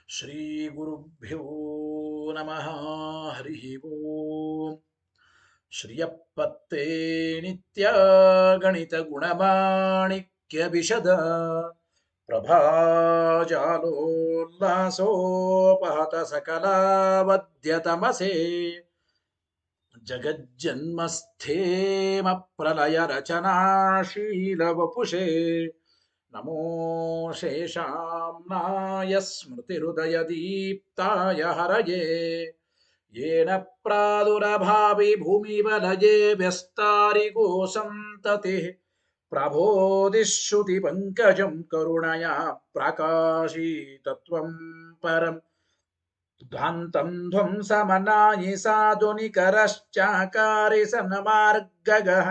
ಶ್ರೀ ಗುರುಭ್ಯೋ ನಮಃ. ಹರಿ ಓಂ. ಶ್ರಿಯಪ್ಪತ್ತೇ ನಿತ್ಯ ಗಣಿತ ಗುಣಮಾಣಿಕ್ಯ ವಿಶದ ಪ್ರಭಾಜಾಲೋಲ್ಲಾಸೋಪಹತ ಸಕಲಾವದ್ಯತಮಸೆ ಜಗಜ್ಜನ್ಮಸ್ಥೇಮ ಪ್ರಲಯ ರಚನಾಶೀಲ ವಪುಷೇ ನಮೋ ಶೇಷಾಂನಾಯ ಸ್ಮೃತಿಹೃದಯ ದೀಪ್ತಾಯ ಹರಯೇ ಯೇನ ಪ್ರಾದುರಭಾವಿ ಭೂಮಿಬಲಯೇ ವ್ಯಸ್ತಾರಿಗೋ ಸಂತತಿ ಪ್ರಬೋಧಿಶ್ರುತಿ ಪಂಕಜಂ ಕರುಣಯಾ ಪ್ರಕಾಶೀತತ್ವಂ ಪರಂ ಧ್ವಾಂತಂ ಧ್ವಂಸಮನಾಯಿ ಸಾಧುನಿಕರಶ್ಚಾಕಾರಿ ಸನ್ಮಾರ್ಗಗಃ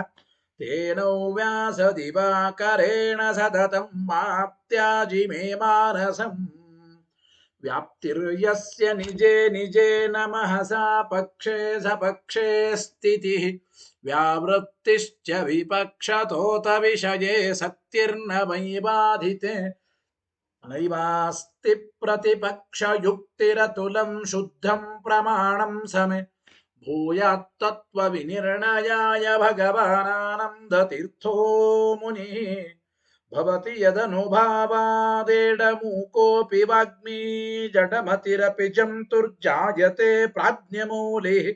ತೇನೋ ವ್ಯಾಸದಿವಾಕರೇಣ ಸತತಂ ಮಾಪ್ತ್ಯಾಜಿ ಮೇ ಮಾನಸಂ ವ್ಯಾಪ್ತಿರ್ಯಸ್ಯ ನಿಜೇ ನಿಜೇ ನಮಃ ಸಪಕ್ಷೇ ಸಪಕ್ಷೇ ಸ್ಥಿತಿಃ ವ್ಯಾವೃತ್ತಿಶ್ಚ ವಿಪಕ್ಷತೋತ ವಿಷಯೇ ಸಕ್ತಿರ್ನ ವೈ ಬಾಧಿತೆ ನೈವಾಸ್ತಿ ಪ್ರತಿಪಕ್ಷಯುಕ್ತಿರತುಲಂ ಶುದ್ಧಂ ಪ್ರಮಾಣಂ ಸಮೆ ಭೂಯಾತ್ತತ್ವವಿನಿರ್ಣಯಾಯ ಭಗವಾನಾನಂದತೀರ್ಥೋ ಮುನಿಃ ಭವತಿ ಯದನುಭಾವಾದೇಡಮೂಕೋऽಪಿ ವಾಗ್ಮೀ ಜಡಮತಿರಪಿ ಜಂತುರ್ಜಾಯತೆ ಪ್ರಾಜ್ಞಮೂಲಿಃ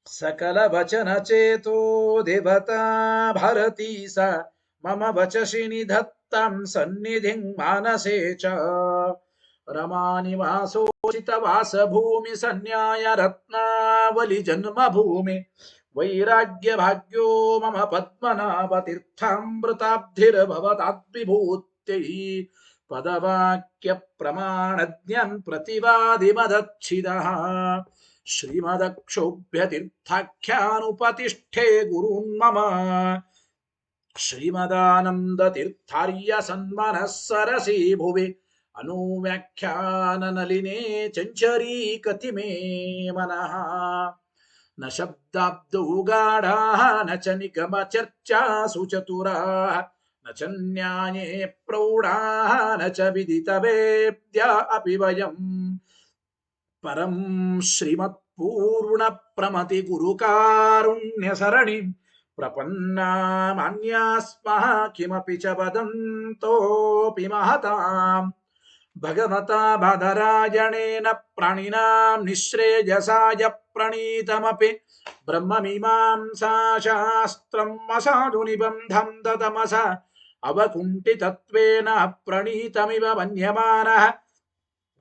सकलवचनचेतो देवता भारती सा मम वचसि निधत्तां सन्निधिं मानसे च रमानिवासोचितवासभूमि सन्न्याय रत्नावलि जन्मभूमि वैराग्यभाग्यो मम पद्मनाभतीर्थामृताब्धिर्भवताद्विभूत्यै पदवाक्यप्रमाणज्ञान् प्रतिवादिमदच्छिदः श्रीमदक्षोभ्यतीर्थाख्यानुपतिष्ठे गुरून्मम श्रीमदानन्दतीर्थार्य सन्मनः सरसि भुवि अनुव्याख्याननलिने चञ्चरीकति मे मनः न शब्दाब्दौ गाढाः न च निगमचर्चासु चतुराः न च न्याये प्रौढाः न च विदितवेद्या अपि वयम् परं श्रीमत्पूर्णप्रमति गुरुकारुण्यसरणिं प्रपन्नामान्यास्मः किमपि च वदन्तोऽपि महतां भगवता बादरायणेन प्राणिनां निःश्रेयसाय प्रणीतमपि ब्रह्ममीमांसाशास्त्रम् असाधुनिबन्धं ददमसा अवकुण्ठितत्वेन प्रणीतमिव मन्यमानः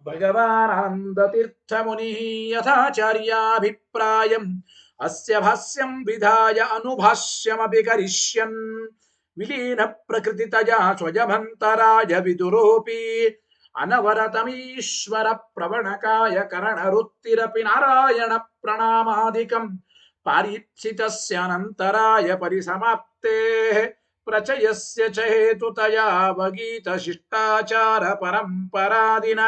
भगवानन्दतीर्थमुनिः यथाचार्याभिप्रायम् अस्य भाष्यं विधाय अनुभाष्यमपि करिष्यन् विलीनप्रकृतितया स्वयमन्तराय विदुरोऽपि अनवरतमीश्वर प्रवणकाय करणरुत्तिरपि नारायण प्रणामादिकं पारीप्सितस्य अनन्तराय परिसमाप्तेः प्रचयस्य च हेतुतया अवगीतशिष्टाचार परम्परादिना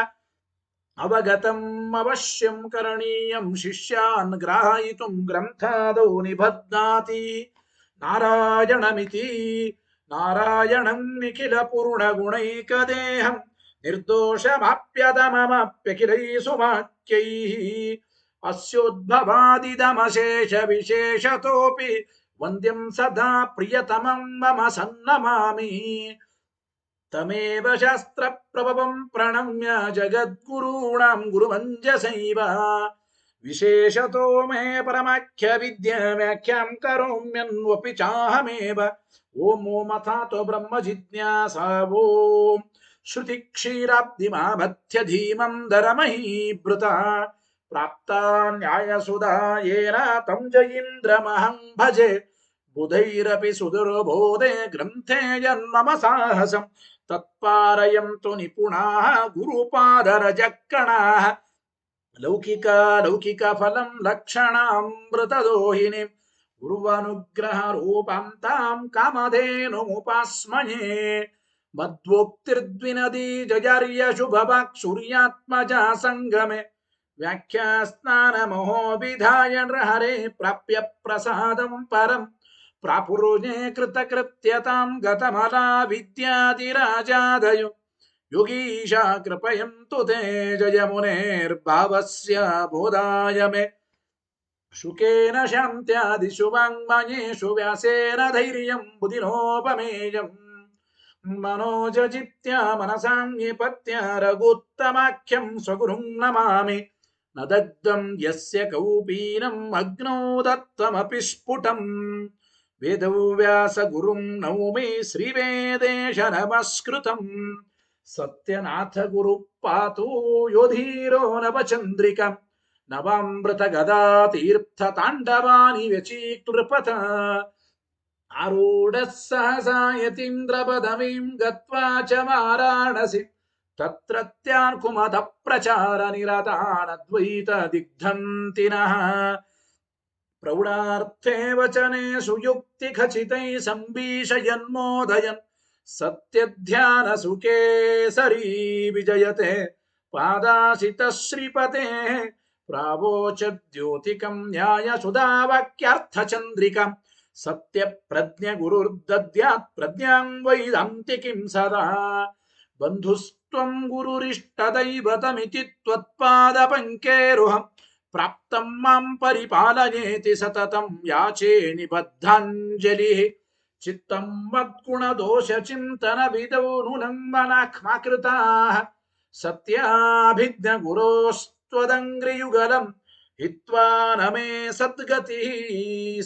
अवगतम् अवश्यं करणीयं शिष्यान् ग्राहयितुं ग्रन्थादौ निबध्नाति नारायणमिति नारायणं निखिलपूर्णगुणैकदेहं निर्दोषमाप्यतममप्यखिलैः सुवाक्यैः अस्योद्भवादिदमशेषविशेषतोऽपि वन्द्यं सदा प्रियतमं मम सन्नमामि तमेव शास्त्रप्रभवं प्रणम्य जगद्गुरूणां गुरुमञ्जसैव विशेषतो मे परमाख्यविद्याव्याख्यां करोम्यन्वपि चाहमेव ॐ मथातो ब्रह्मजिज्ञासा ॐ श्रुतिक्षीराब्धिमामध्यधीमं दरमहीभृता प्राप्ता न्यायसुधा येन तं जयीन्द्रमहं भजे बुधैरपि सुदुर्बोधे ग्रन्थे जन्मम साहसम् तत्पारयन्तु निपुणाः गुरुपादरजक्कणाः लौकिकफलं लक्षणामृतदोहिनीं गुरुवनुग्रहरूपां तां कामधेनुमुपास्महे मद्वोक्तिर्द्विनदी जयार्यशुभवाक् सूर्यात्मजा सङ्गमे व्याख्यास्नानमहोविधाय नृहरे प्राप्य प्रसादं परम् प्रापुरुजे कृतकृत्यतां गतमला विद्यादिराजादयो ಯೋಗೀಶ ಕೃಪಯಂತು ತೇ ಜಯ ಮುನೇರ್ಭಾವಸ್ಯ ಬೋಧಾಯ ಮೇ ಶುಕೇನ ಶಾಂತ್ಯಾದಿಷು ವಾङ्मयेषु ವ್ಯಾಸೇನ ಧೈರ್ಯಂ ಬುಧಿನೋಪಮೇಯಂ मनोजचित्य मनसान्यपत्य रघुत्तमाख्यं स्वगुरुं नमामि न दग्धं यस्य कौपीनम् अग्नौ दत्तमपि स्फुटम् वेदव्यासगुरुं नौमि श्रीवेदेश नमस्कृतम् सत्यनाथ गुरुः पातु योधीरो नवचन्द्रिका नवामृतगदा तीर्थताण्डवानि व्यचीकृपत आरूढः सहसा यतीन्द्रपदवीं गत्वा च वाराणसी तत्रत्यान् कुमतप्रचारनिरतानद्वैतदिग्धन्तिनः प्रौढार्थे वचने सुयुक्तिखचितैः सम्भीषयन्मोदयन् सत्यध्यानसुकेसरी विजयते पादासितः श्रीपतेः प्रावोचद्योतिकं न्यायसुधावाक्यार्थचन्द्रिकाम् सत्य प्रज्ञ गुरुर्दद्यात् प्रज्ञां वैदान्तिकीं सदा बन्धुस्त्वं गुरुरिष्टदैवतमिति त्वत्पादपङ्केरुहं प्राप्तं मां परिपालयेति सततं याचे निबद्धाञ्जलिः चित्तं मद्गुणदोषचिन्तनविदौ नूनं मनाक्ष्माकृताः सत्याभिज्ञगुरोस्त्वदङ्घ्रियुगलम् हित्वा न मे सद्गतिः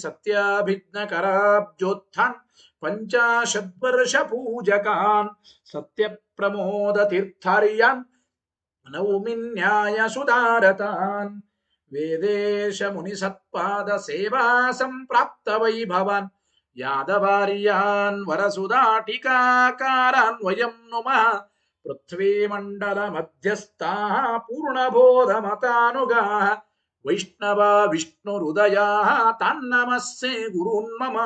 सत्याभिज्ञकराब्जोत्थान् पञ्चाशद्वर्षपूजकान् सत्यप्रमोदतीर्थार्यान् नौमि न्यायसुधारतान् वेदेश मुनिसत्पादसेवा सम्प्राप्तवैभवान् यादवार्यान् वरसुधाटिकाकारान् वयं नुमः पृथ्वीमण्डलमध्यस्थाः पूर्णबोधमतानुगाः वैष्णवा विष्णुहृदयाः तान्नमस्ये गुरून् मम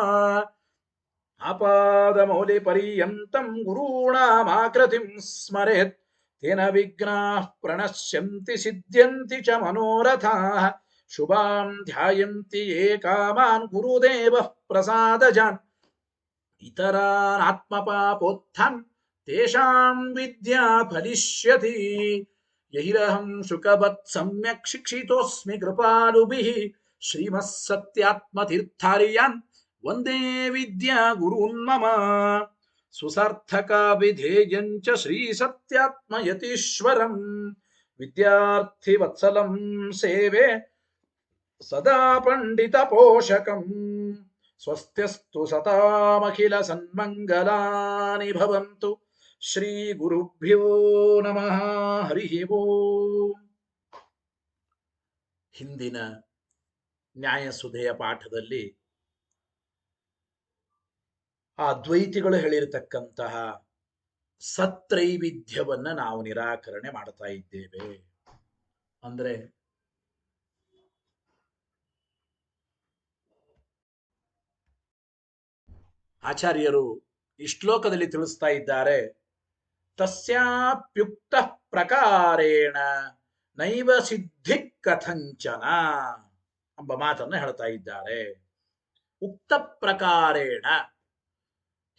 आपादमौलिपर्यन्तं गुरूणामाकृतिं स्मरेत् तेन विघ्नाः प्रणश्यन्ति सिद्ध्यन्ति च मनोरथाः शुभां ध्यायन्ति ये कामान् गुरुदेवः प्रसादजान् इतरान् आत्मपापोत्थान् तेषां विद्या फलिष्यति यहिरहं शुकवत् सम्यक् शिक्षितोऽस्मि कृपालुभिः श्रीमः सत्यात्मतीर्थार्यान् वन्दे विद्या गुरून् मम सुसार्थकाभिधेयं च श्रीसत्यात्मयतीश्वरं विद्यार्थिवत्सलं सेवे सदा पण्डितपोषकम् स्वस्त्यस्तु सतामखिलसन्मङ्गलानि भवन्तु श्रीगुरुभ्यो नमः हरिः ಓಂ ಹಿಂದಿನ ನ್ಯಾಯಸುಧೆಯ ಪಾಠದಲ್ಲಿ ಆ ದ್ವೈತಿಗಳು ಹೇಳಿರತಕ್ಕಂತಹ ಸತ್ರೈವಿಧ್ಯವನ್ನ ನಾವು ನಿರಾಕರಣೆ ಮಾಡ್ತಾ ಇದ್ದೇವೆ. ಅಂದ್ರೆ ಆಚಾರ್ಯರು ಈ ಶ್ಲೋಕದಲ್ಲಿ ತಿಳಿಸ್ತಾ ಇದ್ದಾರೆ, ತಸ್ಯಾಪ್ಯುಕ್ತ ಪ್ರಕಾರೇಣ ನೈವ ಸಿದ್ಧಿ ಕಥಂಚನ ಎಂಬ ಮಾತನ್ನು ಹೇಳ್ತಾ ಇದ್ದಾರೆ. ಉಕ್ತ ಪ್ರಕಾರೇಣ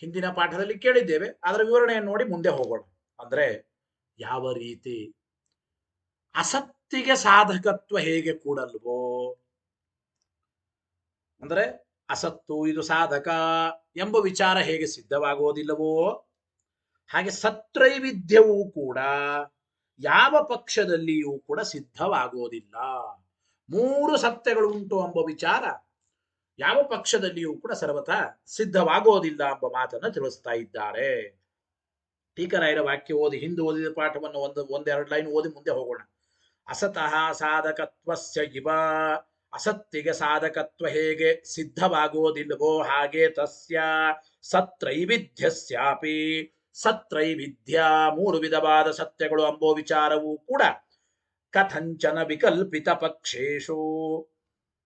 ಹಿಂದಿನ ಪಾಠದಲ್ಲಿ ಕೇಳಿದ್ದೇವೆ, ಅದರ ವಿವರಣೆಯನ್ನು ನೋಡಿ ಮುಂದೆ ಹೋಗೋಣ. ಅಂದ್ರೆ ಯಾವ ರೀತಿ ಅಸತ್ತಿಗೆ ಸಾಧಕತ್ವ ಹೇಗೆ ಕೂಡಲ್ವೋ, ಅಂದ್ರೆ ಅಸತ್ತು ಇದು ಸಾಧಕ ಎಂಬ ವಿಚಾರ ಹೇಗೆ ಸಿದ್ಧವಾಗೋದಿಲ್ಲವೋ ಹಾಗೆ ಸತ್ರೈವಿಧ್ಯವೂ ಕೂಡ ಯಾವ ಪಕ್ಷದಲ್ಲಿಯೂ ಕೂಡ ಸಿದ್ಧವಾಗೋದಿಲ್ಲ. ಮೂರು ಸತ್ಯಗಳು ಉಂಟು ಎಂಬ ವಿಚಾರ ಯಾವ ಪಕ್ಷದಲ್ಲಿಯೂ ಕೂಡ ಸರ್ವತಾ ಸಿದ್ಧವಾಗೋದಿಲ್ಲ ಎಂಬ ಮಾತನ್ನು ತಿಳಿಸ್ತಾ ಇದ್ದಾರೆ. ಟೀಕರಾಯರ ವಾಕ್ಯ ಓದಿ, ಹಿಂದೆ ಓದಿದ ಪಾಠವನ್ನು ಒಂದೆರಡು ಲೈನ್ ಓದಿ ಮುಂದೆ ಹೋಗೋಣ. ಅಸತಃ ಸಾಧಕತ್ವಸ್ಯ ಇವ, ಅಸತ್ತಿಗೆ ಸಾಧಕತ್ವ ಹೇಗೆ ಸಿದ್ಧವಾಗೋದಿಲ್ಲವೋ ಹಾಗೆ ತಸ್ಯ ಸತ್ರೈವಿಧ್ಯಸ್ಯಾಪಿ, ಸತ್ರೈವಿಧ್ಯ ಮೂರು ವಿಧವಾದ ಸತ್ಯಗಳು ಎಂಬೋ ವಿಚಾರವೂ ಕೂಡ ಕಥಂಚನ ವಿಕಲ್ಪಿತ ಪಕ್ಷೇಶು,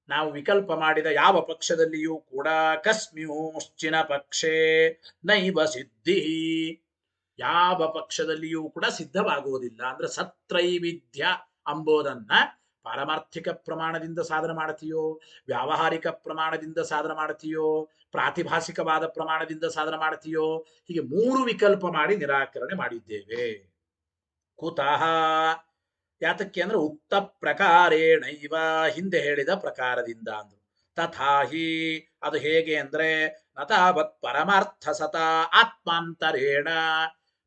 ನಾವು ವಿಕಲ್ಪ ಮಾಡಿದ ಯಾವ ಪಕ್ಷದಲ್ಲಿಯೂ ಕೂಡ ಕಸ್ಮ್ಯೂಶ್ಚಿನ ಪಕ್ಷೇ ನೈವ ಸಿದ್ಧಿ, ಯಾವ ಪಕ್ಷದಲ್ಲಿಯೂ ಕೂಡ ಸಿದ್ಧವಾಗುವುದಿಲ್ಲ. ಅಂದ್ರೆ ಸತ್ರೈವಿಧ್ಯ ಅಂಬೋದನ್ನ ಪಾರಮಾರ್ಥಿಕ ಪ್ರಮಾಣದಿಂದ ಸಾಧನೆ ಮಾಡ್ತೀಯೋ, ವ್ಯಾವಹಾರಿಕ ಪ್ರಮಾಣದಿಂದ ಸಾಧನೆ ಮಾಡ್ತೀಯೋ, ಪ್ರಾತಿಭಾಸಿಕವಾದ ಪ್ರಮಾಣದಿಂದ ಸಾಧನೆ ಮಾಡ್ತೀಯೋ, ಹೀಗೆ ಮೂರು ವಿಕಲ್ಪ ಮಾಡಿ ನಿರಾಕರಣೆ ಮಾಡಿದ್ದೇವೆ. ಕುತಃ ಯಾತಕ್ಕೆ ಅಂದ್ರೆ ಉಕ್ತ ಪ್ರಕಾರೇಣೈವ ಹಿಂದೆ ಹೇಳಿದ ಪ್ರಕಾರದಿಂದ ಅಂದ್ರು. ತಥಾಹಿ ಅದು ಹೇಗೆ ಅಂದ್ರೆ ನತಾವತ್ ಪರಮಾರ್ಥ ಸತ ಆತ್ಮಾಂತರೇಣ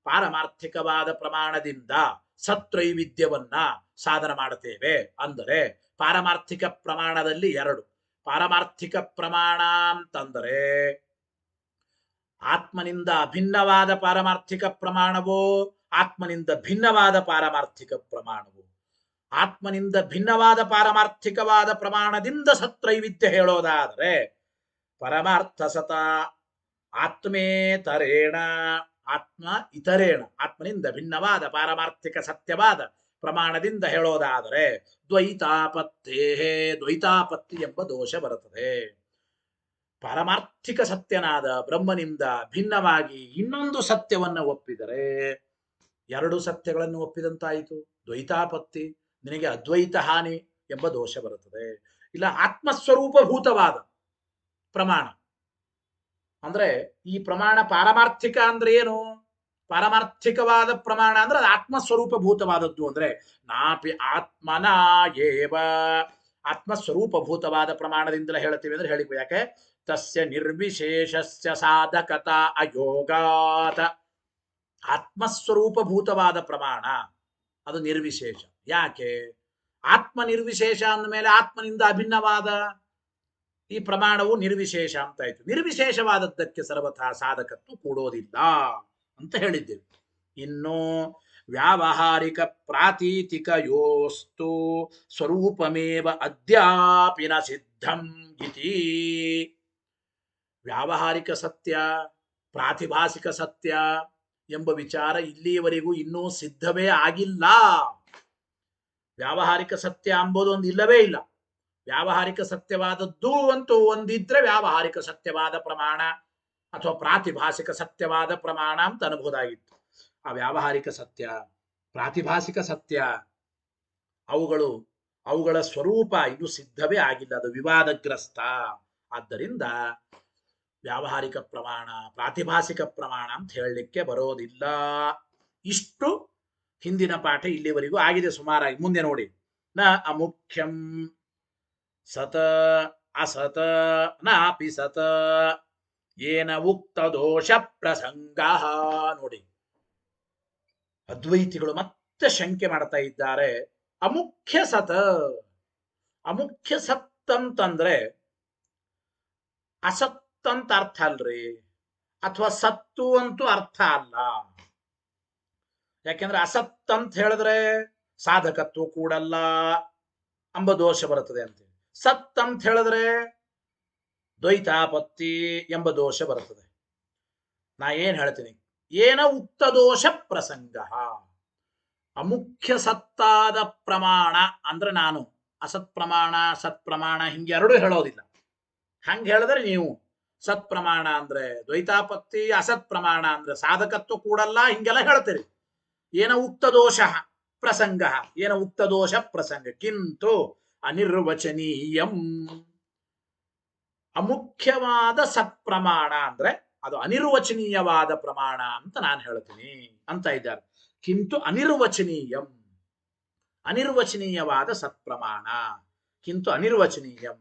ಪಾರಮಾರ್ಥಿಕವಾದ ಪ್ರಮಾಣದಿಂದ ಸತ್ರೈವಿಧ್ಯವನ್ನ ಸಾಧನ ಮಾಡುತ್ತೇವೆ. ಅಂದರೆ ಪಾರಮಾರ್ಥಿಕ ಪ್ರಮಾಣದಲ್ಲಿ ಎರಡು. ಪಾರಮಾರ್ಥಿಕ ಪ್ರಮಾಣ ಅಂತಂದರೆ ಆತ್ಮನಿಂದ ಅಭಿನ್ನವಾದ ಪಾರಮಾರ್ಥಿಕ ಪ್ರಮಾಣವೋ ಆತ್ಮನಿಂದ ಭಿನ್ನವಾದ ಪಾರಮಾರ್ಥಿಕ ಪ್ರಮಾಣವು. ಆತ್ಮನಿಂದ ಭಿನ್ನವಾದ ಪಾರಮಾರ್ಥಿಕವಾದ ಪ್ರಮಾಣದಿಂದ ಸತ್ರೈವಿಧ್ಯ ಹೇಳೋದಾದರೆ ಪರಮಾರ್ಥ ಸತ ಆತ್ಮೇತರೇಣ ಆತ್ಮ ಇತರೇಣ ಆತ್ಮನಿಂದ ಭಿನ್ನವಾದ ಪಾರಮಾರ್ಥಿಕ ಸತ್ಯವಾದ ಪ್ರಮಾಣದಿಂದ ಹೇಳೋದಾದರೆ ದ್ವೈತಾಪತ್ತೇ ದ್ವೈತಾಪತ್ತಿ ಎಂಬ ದೋಷ ಬರುತ್ತದೆ. ಪಾರಮಾರ್ಥಿಕ ಸತ್ಯನಾದ ಬ್ರಹ್ಮನಿಂದ ಭಿನ್ನವಾಗಿ ಇನ್ನೊಂದು ಸತ್ಯವನ್ನು ಒಪ್ಪಿದರೆ ಎರಡು ಸತ್ಯಗಳನ್ನು ಒಪ್ಪಿದಂತಾಯಿತು, ದ್ವೈತಾಪತ್ತಿ. ನಿನಗೆ ಅದ್ವೈತ ಹಾನಿ ಎಂಬ ದೋಷ ಬರುತ್ತದೆ. ಇಲ್ಲ ಆತ್ಮಸ್ವರೂಪಭೂತವಾದ ಪ್ರಮಾಣ ಅಂದ್ರೆ ಈ ಪ್ರಮಾಣ ಪಾರಮಾರ್ಥಿಕ ಅಂದ್ರೆ ಏನು? ಪಾರಮಾರ್ಥಿಕವಾದ ಪ್ರಮಾಣ ಅಂದ್ರೆ ಅದು ಆತ್ಮಸ್ವರೂಪಭೂತವಾದದ್ದು. ಅಂದ್ರೆ ನಾಪಿ ಆತ್ಮನ ಏವ ಆತ್ಮಸ್ವರೂಪಭೂತವಾದ ಪ್ರಮಾಣದಿಂದಲೇ ಹೇಳ್ತೀವಿ ಅಂದ್ರೆ ಹೇಳಿಕೊ. ಯಾಕೆ? ತಸ್ಯ ನಿರ್ವಿಶೇಷಸ್ಯ ಸಾಧಕತಾ ಅಯೋಗಾತ್. ಆತ್ಮಸ್ವರೂಪಭೂತವಾದ ಪ್ರಮಾಣ ಅದು ನಿರ್ವಿಶೇಷ. ಯಾಕೆ? ಆತ್ಮ ನಿರ್ವಿಶೇಷ ಅಂದಮೇಲೆ ಆತ್ಮನಿಂದ ಅಭಿನ್ನವಾದ ಈ ಪ್ರಮಾಣವು ನಿರ್ವಿಶೇಷ ಅಂತ ಆಯ್ತು. ನಿರ್ವಿಶೇಷವಾದದ್ದಕ್ಕೆ ಸರ್ವಥಾ ಸಾಧಕತ್ವ ಕೂಡೋದಿಲ್ಲ ಅಂತ ಹೇಳಿದ್ದೇವೆ. ಇನ್ನು ವ್ಯಾವಹಾರಿಕ ಪ್ರಾತೀತಿಕಯೋಸ್ತು ಸ್ವರೂಪಮೇವ ಅದ್ಯಾಪಿನ ಸಿದ್ಧಂ ಇತಿ. ವ್ಯಾವಹಾರಿಕ ಸತ್ಯ ಪ್ರಾತಿಭಾಸಿಕ ಸತ್ಯ ಎಂಬ ವಿಚಾರ ಇಲ್ಲಿಯವರೆಗೂ ಇನ್ನೂ ಸಿದ್ಧವೇ ಆಗಿಲ್ಲ. ವ್ಯಾವಹಾರಿಕ ಸತ್ಯ ಅಂಬೋದು ಒಂದು ಇಲ್ಲವೇ ಇಲ್ಲ. ವ್ಯಾವಹಾರಿಕ ಸತ್ಯವಾದದ್ದು ಅಂತೂ ಒಂದಿದ್ರೆ ವ್ಯಾವಹಾರಿಕ ಸತ್ಯವಾದ ಪ್ರಮಾಣ ಅಥವಾ ಪ್ರಾತಿಭಾಸಿಕ ಸತ್ಯವಾದ ಪ್ರಮಾಣ ಅಂತ ಅನ್ಬೋದಾಗಿತ್ತು. ಆ ವ್ಯಾವಹಾರಿಕ ಸತ್ಯ ಪ್ರಾತಿಭಾಸಿಕ ಸತ್ಯ ಅವುಗಳ ಸ್ವರೂಪ ಇನ್ನೂ ಸಿದ್ಧವೇ ಆಗಿಲ್ಲ, ಅದು ವಿವಾದಗ್ರಸ್ತ. ಆದ್ದರಿಂದ ವ್ಯಾವಹಾರಿಕ ಪ್ರಮಾಣ ಪ್ರಾತಿಭಾಸಿಕ ಪ್ರಮಾಣ ಅಂತ ಹೇಳಲಿಕ್ಕೆ ಬರೋದಿಲ್ಲ. ಇಷ್ಟು ಹಿಂದಿನ ಪಾಠ ಇಲ್ಲಿವರೆಗೂ ಆಗಿದೆ ಸುಮಾರಾಗಿ. ಮುಂದೆ ನೋಡಿ. ನ ಅಮುಖ್ಯಂ ಸತ ಅಸತ ನಾಪಿ ಸತ ಏನ ಉಕ್ತ ದೋಷ ಪ್ರಸಂಗ. ನೋಡಿ, ಅದ್ವೈತಿಗಳು ಮತ್ತೆ ಶಂಕೆ ಮಾಡ್ತಾ ಇದ್ದಾರೆ. ಅಮುಖ್ಯ ಸತ, ಅಮುಖ್ಯ ಸತ್ ಅಂತಂದ್ರೆ ಅಸತ್ ಅಂತ ಅರ್ಥ ಅಲ್ರಿ, ಅಥವಾ ಸತ್ತು ಅಂತೂ ಅರ್ಥ ಅಲ್ಲ. ಯಾಕೆಂದ್ರೆ ಅಸತ್ ಅಂತ ಹೇಳಿದ್ರೆ ಸಾಧಕತ್ವ ಕೂಡಲ್ಲ ಎಂಬ ದೋಷ ಬರುತ್ತದೆ ಅಂತೇಳಿ. ಸತ್ ಅಂತ ಹೇಳಿದ್ರೆ ದ್ವೈತಾಪತ್ತಿ ಎಂಬ ದೋಷ ಬರುತ್ತದೆ. ನಾ ಏನ್ ಹೇಳ್ತೀನಿ, ಏನ ಉಕ್ತ ದೋಷ ಪ್ರಸಂಗ. ಅಮುಖ್ಯ ಸತ್ತಾದ ಪ್ರಮಾಣ ಅಂದ್ರೆ ನಾನು ಅಸತ್ ಪ್ರಮಾಣ ಸತ್ ಪ್ರಮಾಣ ಹಿಂಗೆ ಎರಡೂ ಹೇಳೋದಿಲ್ಲ. ಹಂಗ ಹೇಳಿದ್ರೆ ನೀವು ಸತ್ ಪ್ರಮಾಣ ಅಂದ್ರೆ ದ್ವೈತಾಪತ್ತಿ, ಅಸತ್ ಪ್ರಮಾಣ ಅಂದ್ರೆ ಸಾಧಕತ್ವ ಕೂಡಲ್ಲ, ಹಿಂಗೆಲ್ಲ ಹೇಳ್ತೀರಿ. ಏನ ಉಕ್ತ ದೋಷ ಪ್ರಸಂಗ, ಏನ ಉಕ್ತ ದೋಷ ಪ್ರಸಂಗ ಕಿಂತು ಅನಿರ್ವಚನೀಯಂ. ಅಮುಖ್ಯವಾದ ಸತ್ಪ್ರಮಾಣ ಅಂದ್ರೆ ಅದು ಅನಿರ್ವಚನೀಯವಾದ ಪ್ರಮಾಣ ಅಂತ ನಾನು ಹೇಳ್ತೀನಿ ಅಂತ ಇದ್ದಾರೆ. ಕಿಂತು ಅನಿರ್ವಚನೀಯಂ, ಅನಿರ್ವಚನೀಯವಾದ ಸತ್ಪ್ರಮಾಣ. ಕಿಂತು ಅನಿರ್ವಚನೀಯಂ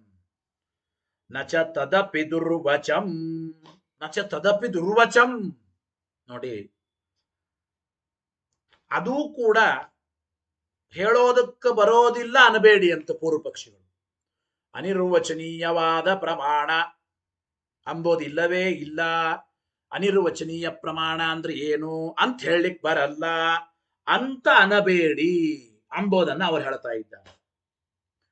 ನಚ ತದಪಿ ದುರ್ವಚಂ, ನಚ ತದಪಿ ದುರ್ವಚಂ. ನೋಡಿ, ಅದೂ ಕೂಡ ಹೇಳೋದಕ್ಕೆ ಬರೋದಿಲ್ಲ ಅನಬೇಡಿ ಅಂತ ಪೂರ್ವ ಪಕ್ಷಿಗಳು. ಅನಿರ್ವಚನೀಯವಾದ ಪ್ರಮಾಣ ಅಂಬೋದಿಲ್ಲವೇ ಇಲ್ಲ. ಅನಿರ್ವಚನೀಯ ಪ್ರಮಾಣ ಅಂದ್ರೆ ಏನು ಅಂತ ಹೇಳಲಿಕ್ಕೆ ಬರಲ್ಲ ಅಂತ ಅನಬೇಡಿ ಅಂಬೋದನ್ನ ಅವ್ರು ಹೇಳ್ತಾ ಇದ್ದಾರೆ.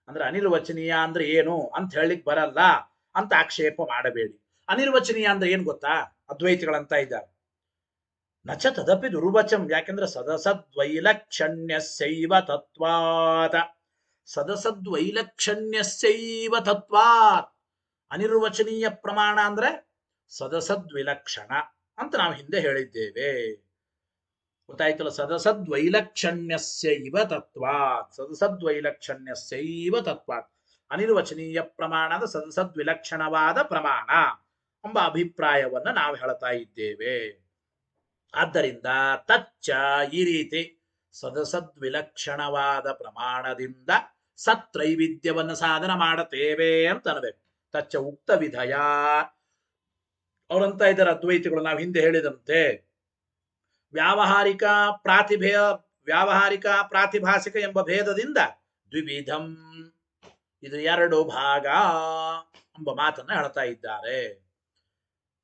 ಅಂದ್ರೆ ಅನಿರ್ವಚನೀಯ ಅಂದ್ರೆ ಏನು ಅಂತ ಹೇಳಲಿಕ್ಕೆ ಬರಲ್ಲ ಅಂತ ಆಕ್ಷೇಪ ಮಾಡಬೇಡಿ. ಅನಿರ್ವಚನೀಯ ಅಂದ್ರೆ ಏನ್ ಗೊತ್ತಾ? ಅದ್ವೈತಿಗಳಂತ ಇದ್ದಾರೆ ನಚ ತದಪಿ ದುರ್ವಚಂ. ಯಾಕೆಂದ್ರೆ ಸದಸದ್ವೈಲಕ್ಷಣ್ಯಸ್ಯೈವ ತತ್ವಾತ್, ಸದಸದ್ವೈಲಕ್ಷಣ್ಯಸ್ಯೈವ ತತ್ವಾತ್. ಅನಿರ್ವಚನೀಯ ಪ್ರಮಾಣ ಅಂದ್ರೆ ಸದಸದ್ವಿಲಕ್ಷಣ ಅಂತ ನಾವು ಹಿಂದೆ ಹೇಳಿದ್ದೇವೆ, ಗೊತ್ತಾಯ್ತಲ್ಲ. ಸದಸದ್ವೈಲಕ್ಷಣ್ಯಸ್ಯೈವ ತತ್ವಾತ್, ಸದಸದ್ವೈಲಕ್ಷಣ್ಯಸ್ಯೈವ ತತ್ವಾತ್. ಅನಿರ್ವಚನೀಯ ಪ್ರಮಾಣದ ಸದಸದ್ವಿಲಕ್ಷಣವಾದ ಪ್ರಮಾಣ ಎಂಬ ಅಭಿಪ್ರಾಯವನ್ನ ನಾವು ಹೇಳ್ತಾ ಇದ್ದೇವೆ. ಆದ್ದರಿಂದ ತಚ್ಚ ಈ ರೀತಿ ಸದಸದ್ವಿಲಕ್ಷಣವಾದ ಪ್ರಮಾಣದಿಂದ ಸತ್ರೈವಿಧ್ಯವನ್ನು ಸಾಧನ ಮಾಡುತ್ತೇವೆ ಅಂತ ಅನ್ಬೇಕು. ತಚ್ಚ ಉಕ್ತ ವಿಧಯ ಅವರಂತ ಇದ್ದಾರೆ ಅದ್ವೈತಿಗಳು. ನಾವು ಹಿಂದೆ ಹೇಳಿದಂತೆ ವ್ಯಾವಹಾರಿಕ ಪ್ರಾತಿಭಾಸಿಕ ಎಂಬ ಭೇದದಿಂದ ದ್ವಿವಿಧಂ, ಇದು ಎರಡು ಭಾಗ ಎಂಬ ಮಾತನ್ನ ಹೇಳ್ತಾ ಇದ್ದಾರೆ.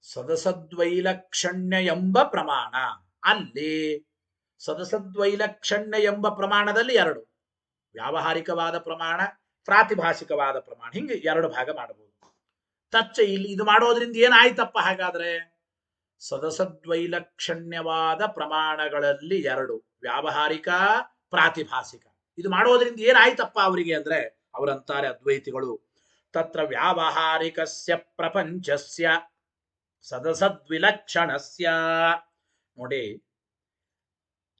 ಸದಸದ್ವೈಲಕ್ಷಣ್ಯ ಎಂಬ ಪ್ರಮಾಣ, ಅಲ್ಲಿ ಸದಸದ್ವೈಲಕ್ಷಣ್ಯ ಎಂಬ ಪ್ರಮಾಣದಲ್ಲಿ ಎರಡು, ವ್ಯಾವಹಾರಿಕವಾದ ಪ್ರಮಾಣ, ಪ್ರಾತಿಭಾಸಿಕವಾದ ಪ್ರಮಾಣ, ಹಿಂಗೆ ಎರಡು ಭಾಗ ಮಾಡಬಹುದು. ತಚ್ಚ ಇಲ್ಲಿ ಇದು ಮಾಡೋದ್ರಿಂದ ಏನಾಯ್ತಪ್ಪ ಹಾಗಾದ್ರೆ? ಸದಸದ್ವೈಲಕ್ಷಣ್ಯವಾದ ಪ್ರಮಾಣಗಳಲ್ಲಿ ಎರಡು, ವ್ಯಾವಹಾರಿಕ ಪ್ರಾತಿಭಾಸಿಕ. ಇದು ಮಾಡೋದ್ರಿಂದ ಏನಾಯ್ತಪ್ಪ ಅವರಿಗೆ ಅಂದ್ರೆ, ಅವರಂತಾರೆ ಅದ್ವೈತಿಗಳು, ತತ್ರ ವ್ಯಾವಹಾರಿಕಸ್ಯ ಪ್ರಪಂಚಸ್ಯ ಸದಸದ್ವಿಲಕ್ಷಣಸ್ಯ. ನೋಡಿ,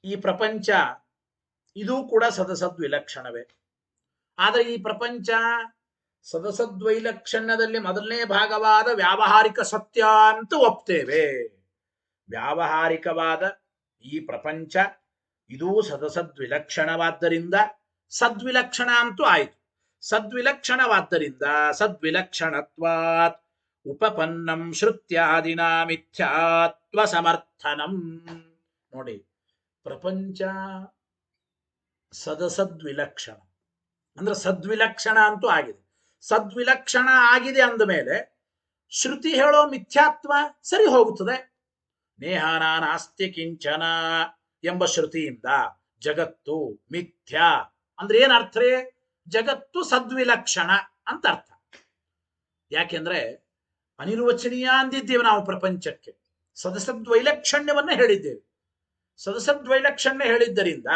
ಈ ಪ್ರಪಂಚ ಇದು ಕೂಡ ಸದಸದ್ವಿಲಕ್ಷಣವೇ. ಆದರೆ ಈ ಪ್ರಪಂಚ ಸದಸದ್ವೈಲಕ್ಷಣ್ಯದಲ್ಲಿ ಮೊದಲನೇ ಭಾಗವಾದ ವ್ಯಾವಹಾರಿಕ ಸತ್ಯ ಅಂತ ಒಪ್ತೇವೆ. ವ್ಯಾವಹಾರಿಕವಾದ ಈ ಪ್ರಪಂಚ ಇದು ಸದಸದ್ವಿಲಕ್ಷಣವಾದ್ದರಿಂದ ಸದ್ವಿಲಕ್ಷಣ ಅಂತೂ ಆಯಿತು. ಸದ್ವಿಲಕ್ಷಣವಾದ್ದರಿಂದ ಸದ್ವಿಲಕ್ಷಣತ್ವಾತ್ ಉಪಪನ್ನಂ ಶ್ರುತ್ಯಾದಿನ ಮಿಥ್ಯಾತ್ವ ಸಮರ್ಥನಂ. ನೋಡಿ, ಪ್ರಪಂಚ ಸದಸದ್ವಿಲಕ್ಷಣ ಅಂದ್ರೆ ಸದ್ವಿಲಕ್ಷಣ ಅಂತೂ ಆಗಿದೆ. ಸದ್ವಿಲಕ್ಷಣ ಆಗಿದೆ ಅಂದ ಮೇಲೆ ಶ್ರುತಿ ಹೇಳೋ ಮಿಥ್ಯಾತ್ವ ಸರಿ ಹೋಗುತ್ತದೆ. ನೇಹಾನ ನಾಸ್ತಿ ಕಿಂಚನ ಎಂಬ ಶ್ರುತಿಯಿಂದ ಜಗತ್ತು ಮಿಥ್ಯಾ ಅಂದ್ರೆ ಏನ್ ಅರ್ಥ? ಜಗತ್ತು ಸದ್ವಿಲಕ್ಷಣ ಅಂತ ಅರ್ಥ. ಯಾಕೆಂದ್ರೆ ಅನಿರ್ವಚನೀಯ ಅಂದಿದ್ದೇವೆ ನಾವು ಪ್ರಪಂಚಕ್ಕೆ, ಸದಸದ್ವೈಲಕ್ಷಣ್ಯವನ್ನ ಹೇಳಿದ್ದೇವೆ. ಸದಸದ್ವೈಲಕ್ಷಣ್ಯ ಹೇಳಿದ್ದರಿಂದ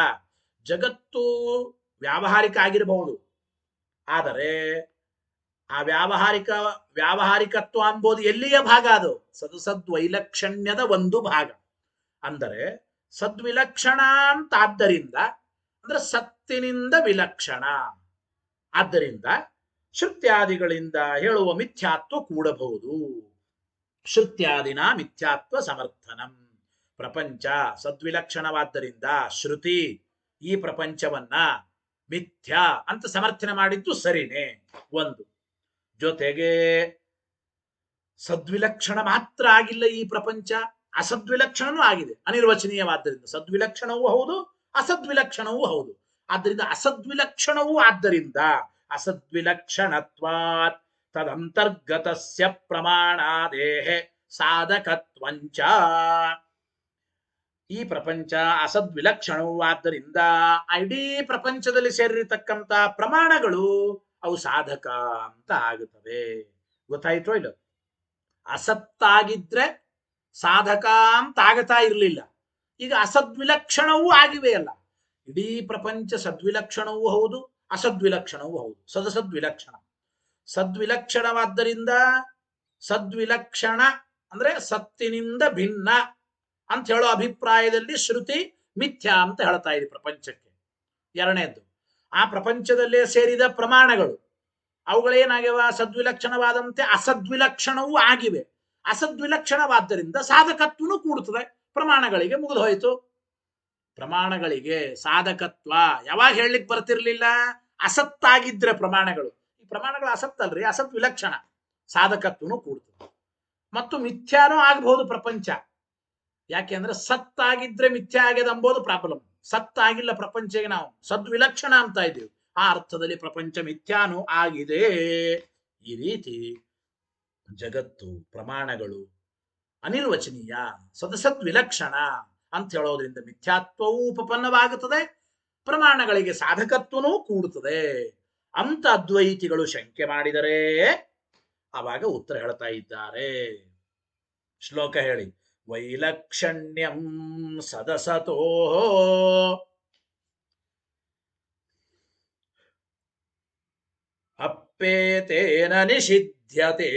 ಜಗತ್ತು ವ್ಯಾವಹಾರಿಕ ಆಗಿರಬಹುದು, ಆದರೆ ಆ ವ್ಯಾವಹಾರಿಕತ್ವ ಅಂಬೋದು ಎಲ್ಲಿಯ ಭಾಗ? ಅದು ಸದಸದ್ವೈಲಕ್ಷಣ್ಯದ ಒಂದು ಭಾಗ. ಅಂದರೆ ಸದ್ವಿಲಕ್ಷಣ ಅಂತ ಆದ್ದರಿಂದ ಅಂದ್ರೆ ಸತ್ತಿನಿಂದ ವಿಲಕ್ಷಣ, ಆದ್ದರಿಂದ ಶ್ರುತ್ಯಾದಿಗಳಿಂದ ಹೇಳುವ ಮಿಥ್ಯಾತ್ವ ಕೂಡಬಹುದು. ಶ್ರುತ್ಯಾದಿನ ಮಿಥ್ಯಾತ್ವ ಸಮರ್ಥನಂ. ಪ್ರಪಂಚ ಸದ್ವಿಲಕ್ಷಣವಾದ್ದರಿಂದ ಶ್ರುತಿ ಈ ಪ್ರಪಂಚವನ್ನ ಮಿಥ್ಯಾ ಅಂತ ಸಮರ್ಥನೆ ಮಾಡಿದ್ದು ಸರಿನೇ ಒಂದು. ಜೊತೆಗೆ ಸದ್ವಿಲಕ್ಷಣ ಮಾತ್ರ ಆಗಿಲ್ಲ ಈ ಪ್ರಪಂಚ, ಅಸದ್ವಿಲಕ್ಷಣನೂ ಆಗಿದೆ ಅನಿರ್ವಚನೀಯವಾದ್ದರಿಂದ. ಸದ್ವಿಲಕ್ಷಣವೂ ಹೌದು, ಅಸದ್ವಿಲಕ್ಷಣವೂ ಹೌದು. ಆದ್ದರಿಂದ ಅಸದ್ವಿಲಕ್ಷಣವೂ ಆದ್ದರಿಂದ ಅಸದ್ವಿಲಕ್ಷಣತ್ವಾತ್ ತದಂತರ್ಗತಸ್ಯ ಪ್ರಮಾಣಾದೇಹ ಸಾಧಕತ್ವಂಚ. ಈ ಪ್ರಪಂಚ ಅಸದ್ವಿಲಕ್ಷಣವೂ ಆದ್ದರಿಂದ ಇಡೀ ಪ್ರಪಂಚದಲ್ಲಿ ಸೇರಿರತಕ್ಕಂತ ಪ್ರಮಾಣಗಳು ಅವು ಸಾಧಕ ಅಂತ ಆಗುತ್ತವೆ. ಗೊತ್ತಾಯ್ತು ಇಲ್ಲ? ಅಸತ್ತಾಗಿದ್ರೆ ಸಾಧಕ ಅಂತ ಆಗತಾ ಇರಲಿಲ್ಲ. ಈಗ ಅಸದ್ವಿಲಕ್ಷಣವೂ ಆಗಿವೆ ಅಲ್ಲ. ಇಡೀ ಪ್ರಪಂಚ ಸದ್ವಿಲಕ್ಷಣವೂ ಹೌದು, ಅಸದ್ವಿಲಕ್ಷಣವೂ ಹೌದು, ಸದಸದ್ವಿಲಕ್ಷಣ. ಸದ್ವಿಲಕ್ಷಣವಾದ್ದರಿಂದ ಸದ್ವಿಲಕ್ಷಣ ಅಂದ್ರೆ ಸತ್ತಿನಿಂದ ಭಿನ್ನ ಅಂತ ಹೇಳೋ ಅಭಿಪ್ರಾಯದಲ್ಲಿ ಶ್ರುತಿ ಮಿಥ್ಯಾ ಅಂತ ಹೇಳ್ತಾ ಇದೆ ಪ್ರಪಂಚಕ್ಕೆ. ಎರಡನೇದ್ದು, ಆ ಪ್ರಪಂಚದಲ್ಲೇ ಸೇರಿದ ಪ್ರಮಾಣಗಳು ಅವುಗಳೇನಾಗ್ಯವ? ಸದ್ವಿಲಕ್ಷಣವಾದಂತೆ ಅಸದ್ವಿಲಕ್ಷಣವೂ ಆಗಿವೆ. ಅಸದ್ವಿಲಕ್ಷಣವಾದ್ದರಿಂದ ಸಾಧಕತ್ವನು ಕೂಡುತ್ತದೆ. ಪ್ರಮಾಣಗಳಿಗೆ ಮುಗಿದು ಹೋಯಿತು. ಪ್ರಮಾಣಗಳಿಗೆ ಸಾಧಕತ್ವ ಯಾವಾಗ ಹೇಳಲಿಕ್ಕೆ ಬರ್ತಿರ್ಲಿಲ್ಲ? ಅಸತ್ತಾಗಿದ್ರೆ ಪ್ರಮಾಣಗಳು. ಈ ಪ್ರಮಾಣಗಳು ಅಸತ್ತಲ್ರಿ, ಅಸದ್ವಿಲಕ್ಷಣ, ಸಾಧಕತ್ವನು ಕೂಡುತ್ತದೆ. ಮತ್ತು ಮಿಥ್ಯಾನೂ ಆಗಬಹುದು ಪ್ರಪಂಚ. ಯಾಕೆಂದ್ರೆ ಸತ್ತಾಗಿದ್ರೆ ಮಿಥ್ಯಾ ಆಗ್ಯದ ಅಂಬೋದು ಪ್ರಾಬ್ಲಮ್. ಸತ್ತಾಗಿಲ್ಲ ಪ್ರಪಂಚಕ್ಕೆ, ನಾವು ಸದ್ವಿಲಕ್ಷಣ ಅಂತ ಇದ್ದೀವಿ. ಆ ಅರ್ಥದಲ್ಲಿ ಪ್ರಪಂಚ ಮಿಥ್ಯಾನು ಆಗಿದೆ. ಈ ರೀತಿ ಜಗತ್ತು ಪ್ರಮಾಣಗಳು ಅನಿರ್ವಚನೀಯ ಸದಸದ್ವಿಲಕ್ಷಣ ಅಂತ ಹೇಳೋದ್ರಿಂದ ಮಿಥ್ಯಾತ್ವವೂ ಉಪಪನ್ನವಾಗುತ್ತದೆ, ಪ್ರಮಾಣಗಳಿಗೆ ಸಾಧಕತ್ವನೂ ಕೂಡುತ್ತದೆ ಅಂತ ಅದ್ವೈತಿಗಳು ಶಂಕೆ ಮಾಡಿದರೆ ಅವಾಗ ಉತ್ತರ ಹೇಳ್ತಾ ಇದ್ದಾರೆ. ಶ್ಲೋಕ ಹೇಳಿ. ವೈಲಕ್ಷಣ್ಯಂ ಸದಸತೋ ಅಪ್ಪೇತೇನ ನಿಷಿಧ್ಯತೆ.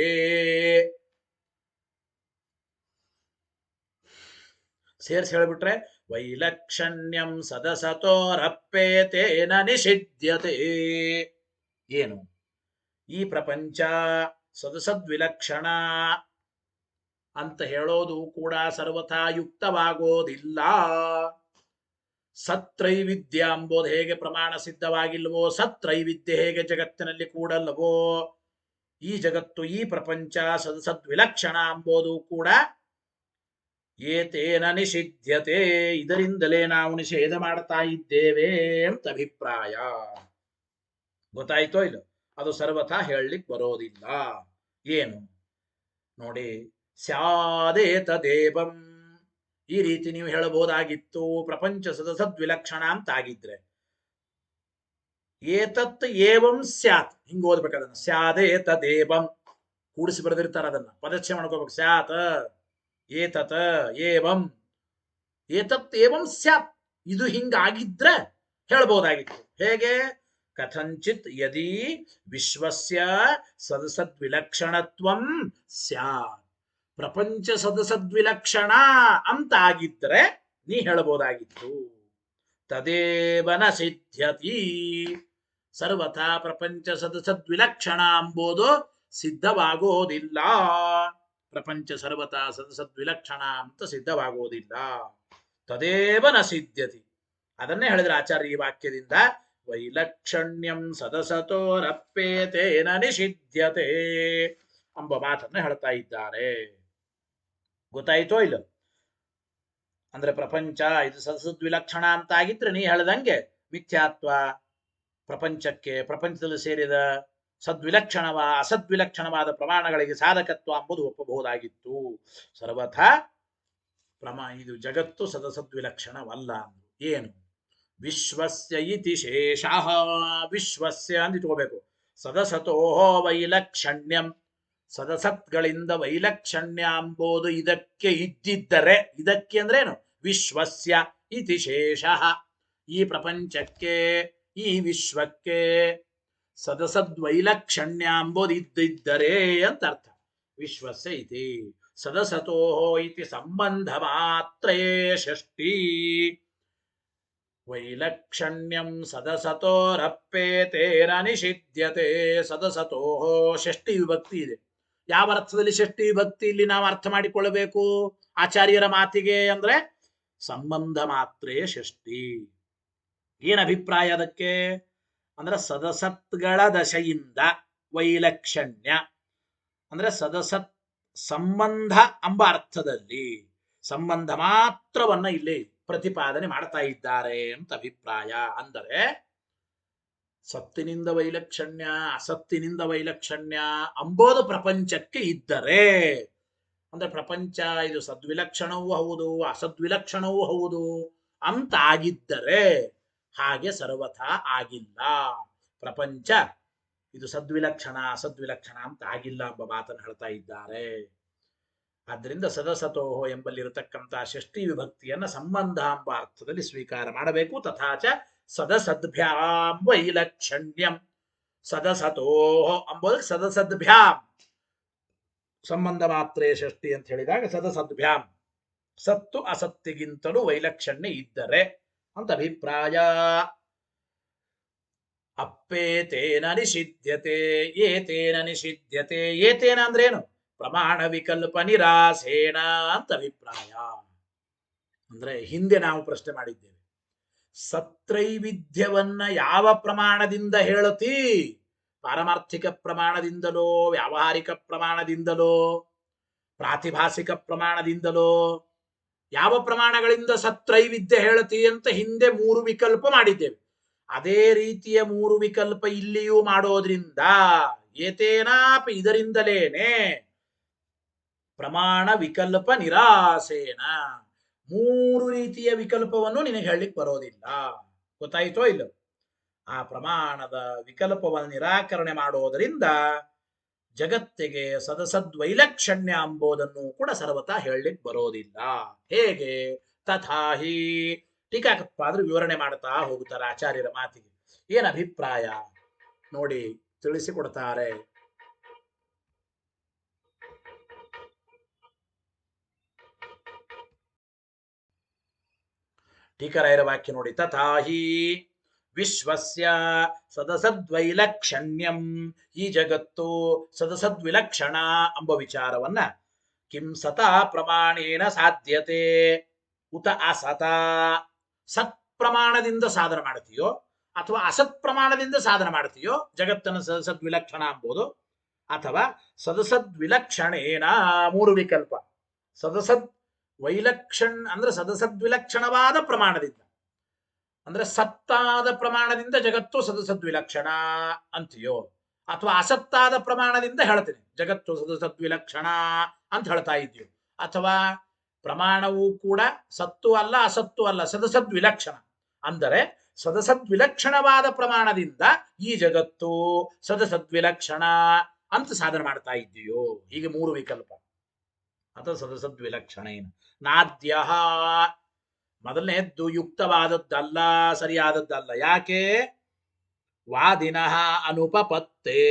ಸೇರ್ಸಿ ಹೇಳ್ಬಿಟ್ರೆ ವೈಲಕ್ಷಣ್ಯಂ ಸದಸತೋರಪ್ಪೇತೇನ ನಿಷಿಧ್ಯತೆ. ಏನು? ಈ ಪ್ರಪಂಚ ಸದಸದ್ವಿಲಕ್ಷಣ ಅಂತ ಹೇಳೋದು ಕೂಡ ಸರ್ವಥಾ ಯುಕ್ತವಾಗೋದಿಲ್ಲ. ಸತ್ರೈವಿದ್ಯ ಎಂಬುದು ಹೇಗೆ ಪ್ರಮಾಣ ಸಿದ್ಧವಾಗಿಲ್ವೋ, ಸತ್ರೈವಿದ್ಯೆ ಹೇಗೆ ಜಗತ್ತಿನಲ್ಲಿ ಕೂಡಲ್ಲವೋ, ಈ ಜಗತ್ತು ಈ ಪ್ರಪಂಚ ಸದ್ವಿಲಕ್ಷಣ ಎಂಬುದು ಕೂಡ ಏತೇನ ನಿಷಿಧ್ಯತೆ, ಇದರಿಂದಲೇ ನಾವು ನಿಷೇಧ ಮಾಡ್ತಾ ಇದ್ದೇವೆ ಅಂತ ಅಭಿಪ್ರಾಯ. ಗೊತ್ತಾಯ್ತೋ ಇಲ್ಲ? ಅದು ಸರ್ವಥಾ ಹೇಳಲಿಕ್ಕೆ ಬರೋದಿಲ್ಲ. ಏನು ನೋಡಿ, ಸ್ಯಾದೇತದೇವಂ, ಈ ರೀತಿ ನೀವು ಹೇಳಬಹುದಾಗಿತ್ತು. ಪ್ರಪಂಚ ಸದ್ವಿಲಕ್ಷಣ ಅಂತಾಗಿದ್ರೆ ಏತತ್ ಏವಂ ಸ್ಯಾತ್, ಹಿಂಗ ಓದ್ಬೇಕು ಅದನ್ನ. ಸ್ಯಾದೇತದೇವಂ ಕೂಡಿಸಿ ಬರೆದಿರ್ತಾರ, ಅದನ್ನ ಪದಚ್ಛೇದ ಮಾಡ್ಕೋಬೇಕು. ಸ್ಯಾತ್ ಏತತ್ ಏವಂ, ಏತತ್ ಏವಂ ಸ್ಯಾತ್, ಇದು ಹಿಂಗಾಗಿದ್ರೆ ಹೇಳ್ಬಹುದಾಗಿತ್ತು. ಹೇಗೆ? ಕಥಂಚಿತ್ ಯದಿ ವಿಶ್ವಸ್ಯ ಸದಸದ್ವಿಲಕ್ಷಣತ್ವಂ ಸ್ಯಾತ್, ಪ್ರಪಂಚ ಸದಸದ್ವಿಲಕ್ಷಣ ಅಂತ ಆಗಿದ್ರೆ ನೀ ಹೇಳಬಹುದಾಗಿತ್ತು. ತದೇವನ ಸಿದ್ಧ್ಯತಿ, ಸರ್ವಥಾ ಪ್ರಪಂಚ ಸದಸದ್ವಿಲಕ್ಷಣ ಎಂಬುದು ಸಿದ್ಧವಾಗೋದಿಲ್ಲ. ಪ್ರಪಂಚ ಸರ್ವಥಾ ಸದಸದ್ವಿಲಕ್ಷಣ ಅಂತ ಸಿದ್ಧವಾಗೋದಿಲ್ಲ. ತದೇವ ನ ಸಿದ್ಧ್ಯತಿ, ಅದನ್ನೇ ಹೇಳಿದ್ರೆ ಆಚಾರ್ಯ ಈ ವಾಕ್ಯದಿಂದ. ವೈಲಕ್ಷಣ್ಯಂ ಸದಸತೋರಪ್ಪೇತೇನ ನಿಷಿಧ್ಯತೆ ಎಂಬ ಮಾತನ್ನ ಹೇಳ್ತಾ ಇದ್ದಾರೆ. ಗೊತ್ತಾಯ್ತೋ ಇಲ್ಲ? ಅಂದ್ರೆ ಪ್ರಪಂಚ ಇದು ಸದಸದ್ವಿಲಕ್ಷಣ ಅಂತ ಆಗಿದ್ರೆ ನೀ ಹೇಳ್ದಂಗೆ ಮಿಥ್ಯಾತ್ವ ಪ್ರಪಂಚಕ್ಕೆ, ಪ್ರಪಂಚದಲ್ಲಿ ಸೇರಿದ ಅಸದ್ವಿಲಕ್ಷಣವಾದ ಪ್ರಮಾಣಗಳಿಗೆ ಸಾಧಕತ್ವ ಎಂಬುದು ಒಪ್ಪಬಹುದಾಗಿತ್ತು. ಸರ್ವಥಾ ಇದು ಜಗತ್ತು ಸದಸದ್ವಿಲಕ್ಷಣವಲ್ಲ. ಏನು? ವಿಶ್ವಸ್ಯ ಇತಿ ಶೇಷಃ, ವಿಶ್ವಸ್ಯ ಅಂತ ಇಟ್ಕೋಬೇಕು. ಸದಸತೋ ವೈಲಕ್ಷಣ್ಯಂ, ಸದಸತ್ಗಳಿಂದ ವೈಲಕ್ಷಣ್ಯ ಎಂಬುದು ಇದಕ್ಕೆ ಇದ್ದಿದ್ದರೆ, ಇದಕ್ಕೆ ಅಂದ್ರೆ ಏನು? ವಿಶ್ವಸ್ಯ ಇತಿ ಶೇಷಃ, ಈ ಪ್ರಪಂಚಕ್ಕೆ ಈ ವಿಶ್ವಕ್ಕೆ ಸದಸದ್ವೈಲಕ್ಷಣ್ಯ ಎಂಬುದು ಇದ್ದಿದ್ದರೆ ಅಂತ ಅರ್ಥ. ವಿಶ್ವಸ್ಯ ಇತಿ ಸದಸತೋ ಇತಿ ಸಂಬಂಧ ಮಾತ್ರೇ ಷಷ್ಠಿ. ವೈಲಕ್ಷಣ್ಯಂ ಸದಸತೋರಪ್ಪೇತೇನ ನಿಷಿಧ್ಯತೆ. ಸದಸತೋ ಷಷ್ಠಿ ವಿಭಕ್ತಿ ಇದೆ. ಯಾವ ಅರ್ಥದಲ್ಲಿ ಷಷ್ಠಿ ವಿಭಕ್ತಿ ಇಲ್ಲಿ ನಾವು ಅರ್ಥ ಮಾಡಿಕೊಳ್ಳಬೇಕು ಆಚಾರ್ಯರ ಮಾತಿಗೆ ಅಂದ್ರೆ? ಸಂಬಂಧ ಮಾತ್ರೇ ಷಷ್ಠಿ. ಏನ್ ಅಭಿಪ್ರಾಯ ಅದಕ್ಕೆ ಅಂದ್ರೆ, ಸದಸತ್ಗಳ ದಶೆಯಿಂದ ವೈಲಕ್ಷಣ್ಯ ಅಂದ್ರೆ ಸದಸತ್ ಸಂಬಂಧ ಎಂಬ ಅರ್ಥದಲ್ಲಿ ಸಂಬಂಧ ಮಾತ್ರವನ್ನ ಇಲ್ಲಿ ಪ್ರತಿಪಾದನೆ ಮಾಡ್ತಾ ಇದ್ದಾರೆ ಅಂತ ಅಭಿಪ್ರಾಯ. ಅಂದರೆ ಸತ್ತಿನಿಂದ ವೈಲಕ್ಷಣ್ಯ ಅಸತ್ತಿನಿಂದ ವೈಲಕ್ಷಣ್ಯ ಅಂಬೋದು ಪ್ರಪಂಚಕ್ಕೆ ಇದ್ದರೆ, ಅಂದ್ರೆ ಪ್ರಪಂಚ ಇದು ಸದ್ವಿಲಕ್ಷಣವೂ ಹೌದು ಅಸದ್ವಿಲಕ್ಷಣವೂ ಹೌದು ಅಂತ ಆಗಿದ್ದರೆ, ಹಾಗೆ ಸರ್ವಥಾ ಆಗಿಲ್ಲ. ಪ್ರಪಂಚ ಇದು ಸದ್ವಿಲಕ್ಷಣ ಅಸದ್ವಿಲಕ್ಷಣ ಅಂತ ಆಗಿಲ್ಲ ಎಂಬ ಮಾತನ್ನು ಹೇಳ್ತಾ ಇದ್ದಾರೆ. ಆದ್ದರಿಂದ ಸದಸತೋ ಎಂಬಲ್ಲಿರತಕ್ಕಂತಹ ಷಷ್ಠಿ ವಿಭಕ್ತಿಯನ್ನ ಸಂಬಂಧ ಎಂಬ ಅರ್ಥದಲ್ಲಿ ಸ್ವೀಕಾರ ಮಾಡಬೇಕು. ತಥಾಚ ಸದಸದ್ಭ್ಯಾಂ ವೈಲಕ್ಷಣ್ಯಂ, ಸದಸತೋ ಎಂಬುದಕ್ಕೆ ಸದಸದ್ಭ್ಯಾಂ ಸಂಬಂಧ ಮಾತ್ರೇ ಷಷ್ಠಿ ಅಂತ ಹೇಳಿದಾಗ ಸದಸದ್ಭ್ಯಾಂ ಸತ್ತು ಅಸತ್ತಿಗಿಂತಲೂ ವೈಲಕ್ಷಣ್ಯ ಇದ್ದರೆ ಅಂತ ಅಭಿಪ್ರಾಯ. ಅಪ್ಪೇತೇನ ನಿಷಿಧ್ಯತೆ ಏತೇನ ನಿಷಿಧ್ಯತೆ. ಏತೇನ ಅಂದ್ರೆ ಏನು? ಪ್ರಮಾಣ ವಿಕಲ್ಪ ನಿರಾಸೇನ ಅಂತ ಅಭಿಪ್ರಾಯ. ಅಂದ್ರೆ ಹಿಂದೆ ನಾವು ಪ್ರಶ್ನೆ ಮಾಡಿದ್ದೇವೆ, ಸತ್ರೈವಿಧ್ಯವನ್ನ ಯಾವ ಪ್ರಮಾಣದಿಂದ ಹೇಳುತ್ತೀ? ಪಾರಮಾರ್ಥಿಕ ಪ್ರಮಾಣದಿಂದಲೋ, ವ್ಯಾವಹಾರಿಕ ಪ್ರಮಾಣದಿಂದಲೋ, ಪ್ರಾತಿಭಾಸಿಕ ಪ್ರಮಾಣದಿಂದಲೋ, ಯಾವ ಪ್ರಮಾಣಗಳಿಂದ ಸತ್ರೈವಿಧ್ಯ ಹೇಳುತ್ತೀ ಅಂತ ಹಿಂದೆ 3 ವಿಕಲ್ಪ ಮಾಡಿದ್ದೇವೆ. ಅದೇ ರೀತಿಯ 3 ವಿಕಲ್ಪ ಇಲ್ಲಿಯೂ ಮಾಡೋದ್ರಿಂದ ಏತೇನಾಪಿ ಇದರಿಂದಲೇನೆ ಪ್ರಮಾಣ ವಿಕಲ್ಪ ನಿರಾಸೇನ 3 ರೀತಿಯ ವಿಕಲ್ಪವನ್ನು ನಿನಗೆ ಹೇಳಲಿಕ್ಕೆ ಬರೋದಿಲ್ಲ. ಗೊತ್ತಾಯ್ತೋ ಇಲ್ಲ? ಆ ಪ್ರಮಾಣದ ವಿಕಲ್ಪವನ್ನು ನಿರಾಕರಣೆ ಮಾಡೋದರಿಂದ ಜಗತ್ತಿಗೆ ಸದಸದ್ವೈಲಕ್ಷಣ್ಯ ಎಂಬುದನ್ನು ಕೂಡ ಸರ್ವತಾ ಹೇಳಲಿಕ್ಕೆ ಬರೋದಿಲ್ಲ. ಹೇಗೆ? ತಥಾಹಿ ಟೀಕಾಕೃತ್ಪಾದರು ವಿವರಣೆ ಮಾಡ್ತಾ ಹೋಗುತ್ತಾರೆ ಆಚಾರ್ಯರ ಮಾತಿಗೆ. ಏನ್ ಅಭಿಪ್ರಾಯ ನೋಡಿ ತಿಳಿಸಿಕೊಡ್ತಾರೆ. ಟೀಕರಾಯರ ವಾಕ್ಯ ನೋಡಿ. ತಥಾಹಿ ವಿಶ್ವಸ್ಯ ಸದಸದ್ವೈಲಕ್ಷಣ್ಯಂ, ಈ ಜಗತ್ತು ಸದಸದ್ವಿಲಕ್ಷಣ ಎಂಬ ವಿಚಾರವನ್ನ ಕಿಂ ಸತಾ ಪ್ರಮಾಣೇನ ಸಾಧ್ಯತೆ ಉತ ಅಸತ, ಸತ್ ಪ್ರಮಾಣದಿಂದ ಸಾಧನ ಮಾಡ್ತೀಯೋ ಅಥವಾ ಅಸತ್ ಪ್ರಮಾಣದಿಂದ ಸಾಧನ ಮಾಡ್ತೀಯೋ ಜಗತ್ತನ್ನು ಸದಸದ್ ವಿಲಕ್ಷಣ ಎಂಬುದು, ಅಥವಾ ಸದಸದ್ ವಿಲಕ್ಷಣೇನ ಮೂರು ವಿಕಲ್ಪ. ಸದಸದ್ ಅಂದ್ರೆ ಸದಸದ್ ವಿಲಕ್ಷಣವಾದ ಪ್ರಮಾಣದಿಂದ, ಅಂದ್ರೆ ಸತ್ತಾದ ಪ್ರಮಾಣದಿಂದ ಜಗತ್ತು ಸದಸದ್ ವಿಲಕ್ಷಣ ಅಂತೀಯೋ, ಅಥವಾ ಅಸತ್ತಾದ ಪ್ರಮಾಣದಿಂದ ಹೇಳ್ತೀನಿ ಜಗತ್ತು ಸದಸದ್ ವಿಲಕ್ಷಣ ಅಂತ ಹೇಳ್ತಾ ಇದ್ದೀಯೋ, ಅಥವಾ ಪ್ರಮಾಣವೂ ಕೂಡ ಸತ್ತು ಅಲ್ಲ ಅಸತ್ತು ಅಲ್ಲ ಸದಸದ್ ವಿಲಕ್ಷಣ ಅಂದರೆ ಸದಸದ್ ವಿಲಕ್ಷಣವಾದ ಪ್ರಮಾಣದಿಂದ ಈ ಜಗತ್ತು ಸದಸದ್ ವಿಲಕ್ಷಣ ಅಂತ ಸಾಧನೆ ಮಾಡ್ತಾ ಇದ್ದೀಯೋ. ಹೀಗೆ ಮೂರು ವಿಕಲ್ಪ. ಅಥವಾ ಸದಸದ್ ವಿಲಕ್ಷಣ ಏನು ನಾದ್ಯ, ಮೊದಲನೇದ್ದು ಯುಕ್ತವಾದದ್ದಲ್ಲ, ಸರಿಯಾದದ್ದಲ್ಲ. ಯಾಕೆ? ವಾದಿನಃ ಅನುಪಪತ್ತೇ,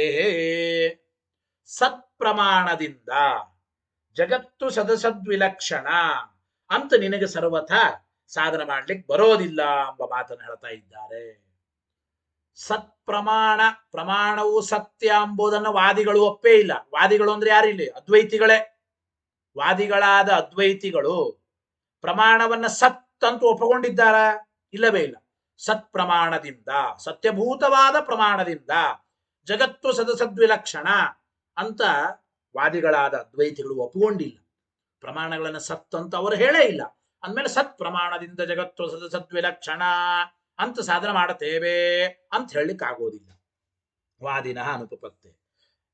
ಸತ್ಪ್ರಮಾಣದಿಂದ ಜಗತ್ತು ಸದಸದ್ವಿಲಕ್ಷಣ ಅಂತ ನಿನಗೆ ಸರ್ವಥ ಸಾಧನ ಮಾಡ್ಲಿಕ್ಕೆ ಬರೋದಿಲ್ಲ ಎಂಬ ಮಾತನ್ನು ಹೇಳ್ತಾ ಇದ್ದಾರೆ. ಸತ್ಪ್ರಮಾಣ, ಪ್ರಮಾಣವು ಸತ್ಯ ಎಂಬುದನ್ನು ವಾದಿಗಳು ಒಪ್ಪೇ ಇಲ್ಲ. ವಾದಿಗಳು ಅಂದ್ರೆ ಯಾರಿಲ್ಲ? ಅದ್ವೈತಿಗಳೇ. ವಾದಿಗಳಾದ ಅದ್ವೈತಿಗಳು ಪ್ರಮಾಣವನ್ನ ಸತ್ ಅಂತ ಒಪ್ಪಿಕೊಂಡಿದ್ದಾರ? ಇಲ್ಲವೇ ಇಲ್ಲ. ಸತ್ಪ್ರಮಾಣದಿಂದ, ಸತ್ಯಭೂತವಾದ ಪ್ರಮಾಣದಿಂದ ಜಗತ್ತು ಸದಸದ್ವಿಲಕ್ಷಣ ಅಂತ ವಾದಿಗಳಾದ ಅದ್ವೈತಿಗಳು ಒಪ್ಪಿಕೊಂಡಿಲ್ಲ. ಪ್ರಮಾಣಗಳನ್ನು ಸತ್ ಅಂತ ಅವರು ಹೇಳೇ ಇಲ್ಲ. ಅಂದ್ಮೇಲೆ ಸತ್ ಪ್ರಮಾಣದಿಂದ ಜಗತ್ತು ಸದಸದ್ವಿಲಕ್ಷಣ ಅಂತ ಸಾಧನೆ ಮಾಡುತ್ತೇವೆ ಅಂತ ಹೇಳಲಿಕ್ಕೆ ಆಗೋದಿಲ್ಲ. ವಾದಿನಃ ಅನುಪಪತ್ತೆ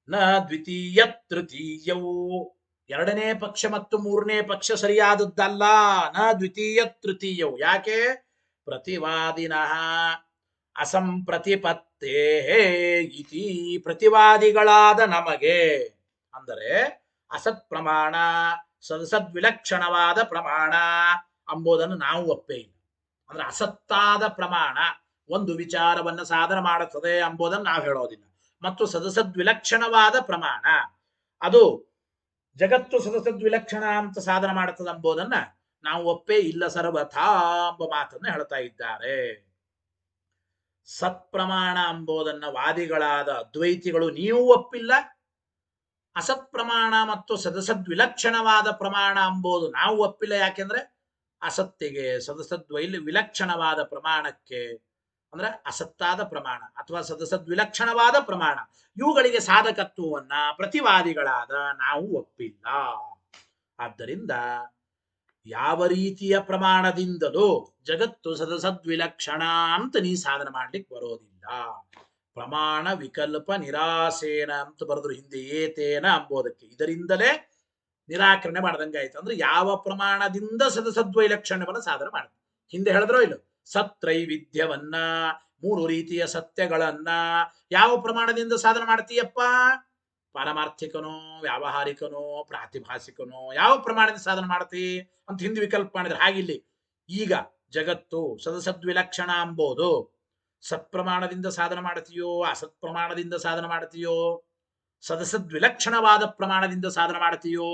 ನ ದ್ವಿತೀಯ ತೃತೀಯವು, ಎರಡನೇ ಪಕ್ಷ ಮತ್ತು ಮೂರನೇ ಪಕ್ಷ ಸರಿಯಾದದ್ದಲ್ಲ. ನ ದ್ವಿತೀಯ ತೃತೀಯವು. ಯಾಕೆ? ಪ್ರತಿವಾದಿನಃ ಅಸಂಪ್ರತಿಪತ್ತೇ ಇತಿ, ಪ್ರತಿವಾದಿಗಳಾದ ನಮಗೆ, ಅಂದರೆ ಅಸತ್ ಪ್ರಮಾಣ ಸದಸದ್ವಿಲಕ್ಷಣವಾದ ಪ್ರಮಾಣ ಎಂಬುದನ್ನು ನಾವು ಒಪ್ಪೇ ಇಲ್ಲ. ಅಂದ್ರೆ ಅಸತ್ತಾದ ಪ್ರಮಾಣ ಒಂದು ವಿಚಾರವನ್ನು ಸಾಧನ ಮಾಡುತ್ತದೆ ಎಂಬುದನ್ನು ನಾವು ಹೇಳೋದಿಲ್ಲ. ಮತ್ತು ಸದಸದ್ವಿಲಕ್ಷಣವಾದ ಪ್ರಮಾಣ ಅದು ಜಗತ್ತು ಸದಸದ್ವಿಲಕ್ಷಣ ಅಂತ ಸಾಧನ ಮಾಡುತ್ತದೆ ಎಂಬುದನ್ನ ನಾವು ಒಪ್ಪೇ ಇಲ್ಲ ಸರ್ವಥಾ ಎಂಬ ಮಾತನ್ನು ಹೇಳ್ತಾ ಇದ್ದಾರೆ. ಸತ್ಪ್ರಮಾಣ ಎಂಬುದನ್ನ ವಾದಿಗಳಾದ ಅದ್ವೈತಿಗಳು ನೀವು ಒಪ್ಪಿಲ್ಲ. ಅಸತ್ ಪ್ರಮಾಣ ಮತ್ತು ಸದಸದ್ವಿಲಕ್ಷಣವಾದ ಪ್ರಮಾಣ ಎಂಬುದು ನಾವು ಒಪ್ಪಿಲ್ಲ. ಯಾಕೆಂದ್ರೆ ಅಸತ್ತಿಗೆ ವಿಲಕ್ಷಣವಾದ ಪ್ರಮಾಣಕ್ಕೆ, ಅಂದ್ರೆ ಅಸತ್ತಾದ ಪ್ರಮಾಣ ಅಥವಾ ಸದಸದ್ವಿಲಕ್ಷಣವಾದ ಪ್ರಮಾಣ, ಇವುಗಳಿಗೆ ಸಾಧಕತ್ವವನ್ನ ಪ್ರತಿವಾದಿಗಳಾದ ನಾವು ಒಪ್ಪಿಲ್ಲ. ಆದ್ದರಿಂದ ಯಾವ ರೀತಿಯ ಪ್ರಮಾಣದಿಂದಲೂ ಜಗತ್ತು ಸದಸದ್ವಿಲಕ್ಷಣ ಅಂತ ನೀ ಸಾಧನೆ ಮಾಡ್ಲಿಕ್ಕೆ ಬರೋದಿಲ್ಲ. ಪ್ರಮಾಣ ವಿಕಲ್ಪ ನಿರಾಸೇನ ಅಂತ ಬರೆದ್ರು ಹಿಂದೆ, ಏತೇನ ಅಂಬೋದಕ್ಕೆ ಇದರಿಂದಲೇ ನಿರಾಕರಣೆ ಮಾಡ್ದಂಗಾಯ್ತು. ಅಂದ್ರೆ ಯಾವ ಪ್ರಮಾಣದಿಂದ ಸದಸದ್ವೈಲಕ್ಷಣ್ಯವನ್ನು ಸಾಧನೆ ಮಾಡುತ್ತೆ. ಹಿಂದೆ ಹೇಳಿದ್ರೋ ಇಲ್ಲ, ಸತ್ರೈವಿಧ್ಯವನ್ನ, ಮೂರು ರೀತಿಯ ಸತ್ಯಗಳನ್ನ ಯಾವ ಪ್ರಮಾಣದಿಂದ ಸಾಧನೆ ಮಾಡ್ತೀಯಪ್ಪ? ಪಾರಮಾರ್ಥಿಕನೋ, ವ್ಯಾವಹಾರಿಕನೋ, ಪ್ರಾತಿಭಾಸಿಕನೋ, ಯಾವ ಪ್ರಮಾಣದಿಂದ ಸಾಧನೆ ಮಾಡ್ತಿ ಅಂತ ಹಿಂದೆ ವಿಕಲ್ಪ ಮಾಡಿದ್ರೆ. ಹಾಗಿಲ್ಲಿ ಈಗ ಜಗತ್ತು ಸದಸದ್ವಿಲಕ್ಷಣ ಎಂಬುದು ಸತ್ಪ್ರಮಾಣದಿಂದ ಸಾಧನೆ ಮಾಡ್ತೀಯೋ, ಅಸತ್ ಪ್ರಮಾಣದಿಂದ ಸಾಧನೆ ಮಾಡ್ತೀಯೋ, ಸದಸದ್ವಿಲಕ್ಷಣವಾದ ಪ್ರಮಾಣದಿಂದ ಸಾಧನೆ ಮಾಡ್ತೀಯೋ,